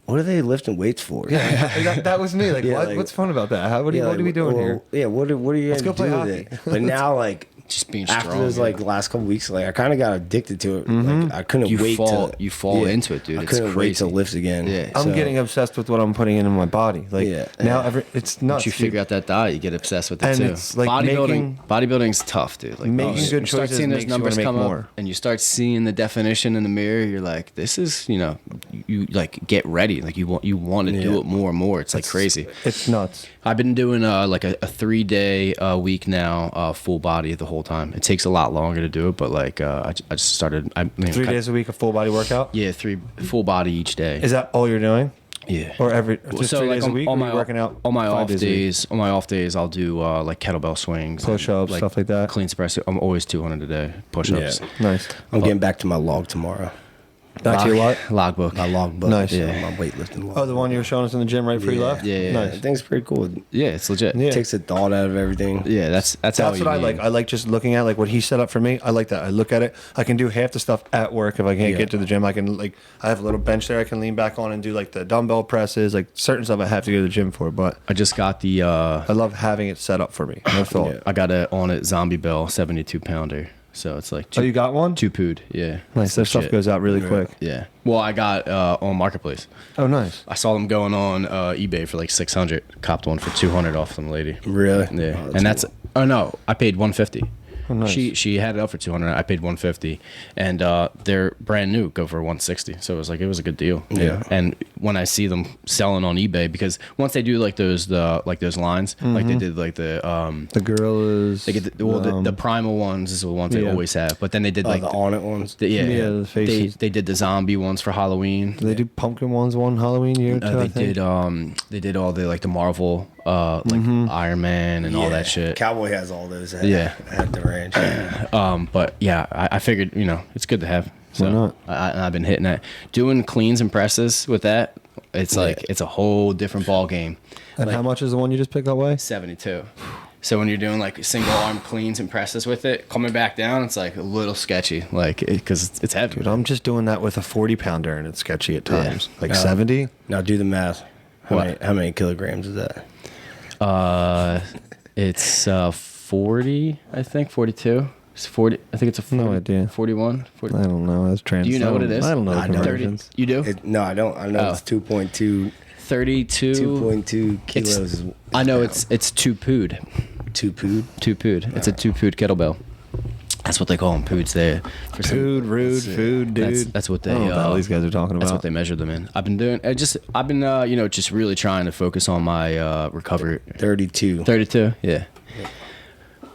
what are they lifting weights for? Yeah, that was me. Like, what? Like, what's fun about that? What are we doing here? Yeah, what are you Let's going go to do play with hockey. it? But now, like, just being after strong. those like last couple weeks, like I kind of got addicted to it. Like, I couldn't wait to you fall into it, dude. I It's couldn't wait crazy. to lift again. Yeah. I'm getting obsessed with what I'm putting in my body. Like now, it's nuts. Once you figure out that diet, you get obsessed with it and too. it's like bodybuilding's tough, dude. Like making good you start choices seeing those makes you numbers wanna come make up, more. and you start seeing the definition in the mirror. You're like, this is, you like get ready. Like you want to do it more and more. It's like crazy. It's nuts. I've been doing like a 3-day week now, full body the whole time. It takes a lot longer to do it, but like I just started. 3 days a week, a full body workout. Yeah, 3 full body each day. Is that all you're doing? Yeah. Or just 3 days a week? On or my are you working out on my 5 off days a week? days, I'll do like kettlebell swings, push-ups, stuff like that. Clean press. I'm always 200 a day push-ups. Yeah. Nice. I'm getting back to my log tomorrow. Back to your what? Logbook. My logbook. Nice. Yeah, my weightlifting log. Oh, the one you were showing us in the gym right before you left? Yeah. Nice. I think it's pretty cool. Yeah, it's legit. Yeah. It takes the thought out of everything. Yeah, that's how what I like. I like just looking at like what he set up for me. I like that. I look at it. I can do half the stuff at work if I can't get to the gym. I can I have a little bench there I can lean back on and do like the dumbbell presses, like certain stuff I have to go to the gym for. But I just got the. I love having it set up for me. No thought. I got a on it Zombie Bell 72 pounder. So it's like Oh, you got one? 2 pood. Yeah. Nice. Their stuff goes out really quick. Yeah. Well, I got on Marketplace. Oh, nice. I saw them going on eBay for like 600. Copped one for 200 off some lady. Really? Yeah. Oh, And that's no, I paid 150. Oh, nice. She had it up for 200. I paid 150, and they're brand new. Go for 160. So it was a good deal. Yeah. And when I see them selling on eBay, because once they do like those lines, like they did like the gorillas. they get the primal ones is the ones they always have. But then they did like the on it ones. The faces. They did the zombie ones for Halloween. Do they do pumpkin ones one Halloween year too? They did all the like the Marvel Iron Man and all that shit. Cowboy has all those at the ranch. But yeah, I figured it's good to have. So Why not? I've been hitting that, doing cleans and presses with that. It's like it's a whole different ball game. And how much is the one you just picked up weigh? 72. So when you're doing like single arm cleans and presses with it, coming back down, it's like a little sketchy, like because it's heavy. Dude, I'm just doing that with a 40-pounder, and it's sketchy at times. Like 70. Now do the math. How many kilograms is that? It's 40, I think 42. It's 40. I think it's a 40, No idea. 41. 40. I don't know. That's trans. Do you know what it is? I don't know the I don't. conversions. You do? No, I don't. I know it's 2.2. 32. 2.2 kilos. Is I know pounds. it's 2 pood. 2 pood. 2 pood. It's a 2 pood kettlebell. That's what they call them, poods. There. Food, rude, food, dude. That's what they. I don't know what the hell these guys are talking That's about. what they measure them in. I've been just really trying to focus on my recovery. 32. 32. Yeah.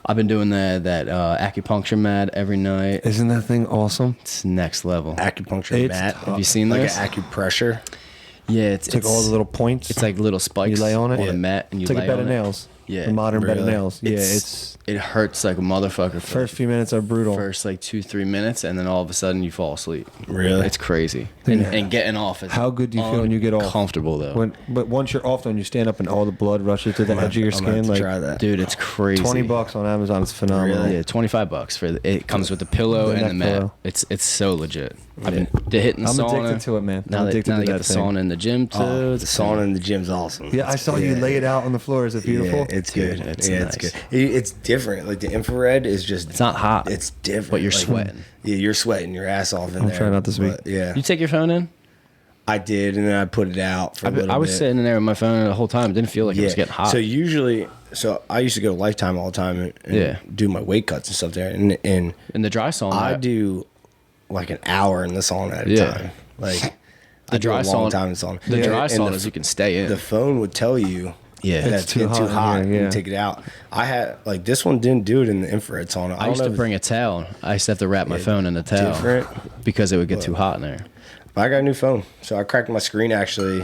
I've been doing that acupuncture mat every night. Isn't that thing awesome? It's next level. Acupuncture It's mat. tough. Have you seen like this? an acupressure? Yeah, It's like all the little points. It's like little spikes. You lay on it? on the mat, and you It's like lay a bed on of it. nails. The modern bed of nails. Yeah, it hurts like a motherfucker. First few minutes are brutal. First like 2-3 minutes, and then all of a sudden you fall asleep. Really? It's crazy. And getting off is how good do you feel when you get off? Comfortable though. But once you're off, then you stand up and all the blood rushes to the edge of your skin. Like, try that, dude. It's crazy. $20 on Amazon. It's phenomenal. Really? Yeah, $25 for it comes with the pillow and the mat. It's so legit. I've been hitting the sauna. I'm addicted to it, man. Now they get the sauna in the gym too. The sauna in the gym's awesome. Yeah, I saw you lay it out on the floor. Is it beautiful? Yeah, it's good. It's nice. It's good. It's different. Like the infrared is just. It's not hot. It's different. But you're sweating. Yeah, you're sweating your ass off in there. I'm trying not this week. Yeah. You take your phone in? I did, and then I put it out for a little bit. I was sitting in there with my phone the whole time. It didn't feel like it was getting hot. So I used to go to Lifetime all the time and do my weight cuts and stuff there. And in the dry sauna, I do like an hour in the sauna at a time. Like the dry sauna, time in the sauna. The dry saunas you can stay in. The phone would tell you. Yeah, that's too hot. And take it out. I had this one didn't do it in the infrared sauna. I used to bring a towel. I used to have to wrap my phone in a towel because it would get too hot in there. I got a new phone, so I cracked my screen actually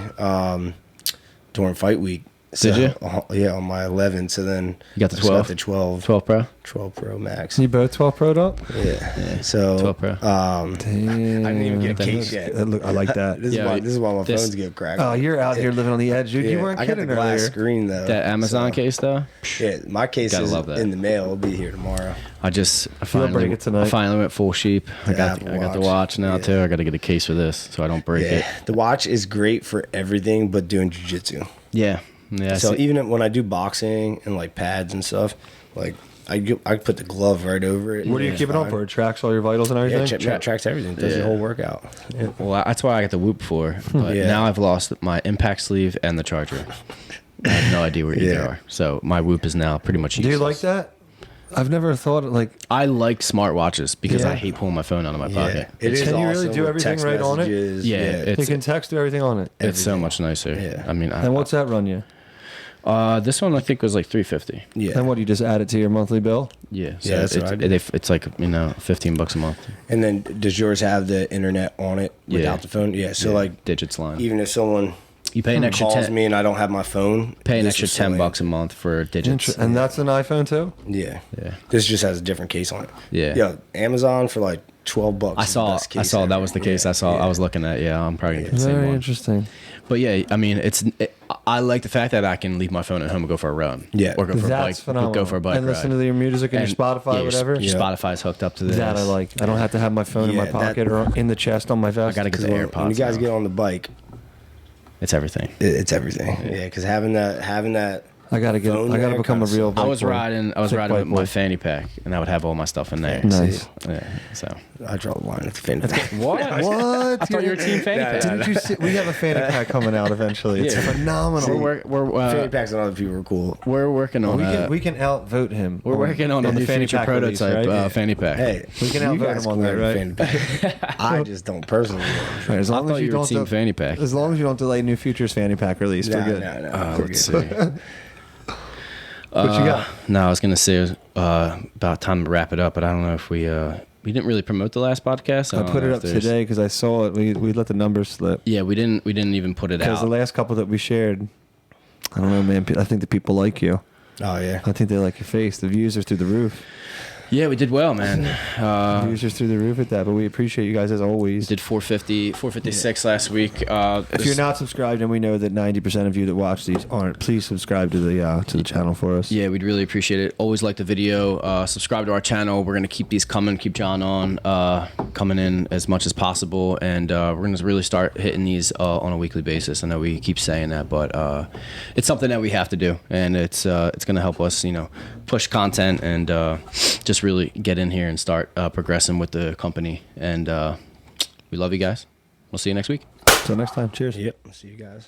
during fight week. Did you? Yeah, on my 11. So then you got the 12. Got the 12 Pro. 12 Pro Max. You both 12 Pro'd up? Yeah. So 12 Pro. I didn't even get a case yet. I like that. This is why my phones get cracked. Oh, you're out here living on the edge, dude. You weren't kidding I got the glass screen though. That Amazon case though. Yeah, my case is in the mail. It'll be here tomorrow. I finally went full sheep. I got the watch now too. I got to get a case for this so I don't break it. The watch is great for everything but doing jiu-jitsu. Yeah. So even when I do boxing and like pads and stuff, like I put the glove right over it. What do you keep it on for? It tracks all your vitals and everything? Yeah, tracks everything. Does the whole workout. Yeah. Well, that's why I got the Whoop for. But now I've lost my impact sleeve and the charger. I have no idea where either are. So my Whoop is now pretty much useless. Do you like that? I've never thought I like smartwatches because I hate pulling my phone out of my pocket. It is. Can you really do everything right on it? Yeah, you can text do everything on it. It's so much nicer. Yeah. I mean, and what's that run you? This one I think was like $350. Yeah. And what do you just add it to your monthly bill? Yeah. So that's what I did. It's like $15 a month. And then does yours have the internet on it without the phone? Yeah. So like digits line. Even if someone pay an extra calls me and I don't have my phone, pay an extra $10 a month for digits. And that's an iPhone too? Yeah. This just has a different case on it. Yeah. Yeah. Amazon for like $12. I saw that was the case. I was looking at. Yeah, I'm probably gonna get the same one. Very interesting. But yeah, I mean, I like the fact that I can leave my phone at home and go for a run. Yeah, or go for a bike. Go for a bike and listen to your music and your Spotify, whatever. Your Spotify's hooked up to this. That I like. I don't have to have my phone in my pocket or in the chest on my vest. I gotta get the AirPods. When you guys get on the bike, it's everything. It's everything. Yeah, because having that. I gotta become a real bike I was riding with my fanny pack, and I would have all my stuff in there. Nice. Yeah, so I draw the line at the fanny pack. What? I thought you were team fanny pack. Didn't you see? We have a fanny pack coming out eventually. It's phenomenal. Fanny packs on other people are cool. We're working on. We can outvote him. We're working on the future prototype fanny pack. Hey, we can outvote him on that, right? Fanny pack. I just don't personally. Right, as long as you don't team fanny pack. As long as you don't delay New Future's fanny pack release, we're good. No. Let's see. What you got? No, I was gonna say it was about time to wrap it up, but I don't know if we didn't really promote the last podcast. I put it up today because I saw it. We let the numbers slip. Yeah, we didn't even put it out because the last couple that we shared. I don't know, man. I think the people like you. Oh yeah. I think they like your face. The views are through the roof. Yeah, we did well, man. Views are through the roof at that, but we appreciate you guys as always. Did 456 last week. If you're not subscribed, and we know that 90% of you that watch these aren't, please subscribe to the channel for us. Yeah, we'd really appreciate it. Always like the video. Subscribe to our channel. We're gonna keep these coming. Keep John on coming in as much as possible, and we're gonna really start hitting these on a weekly basis. I know we keep saying that, but it's something that we have to do, and it's gonna help us, push content and just really get in here and start progressing with the company. And we love you guys. We'll see you next week. Until next time. Cheers. Yep. See you guys.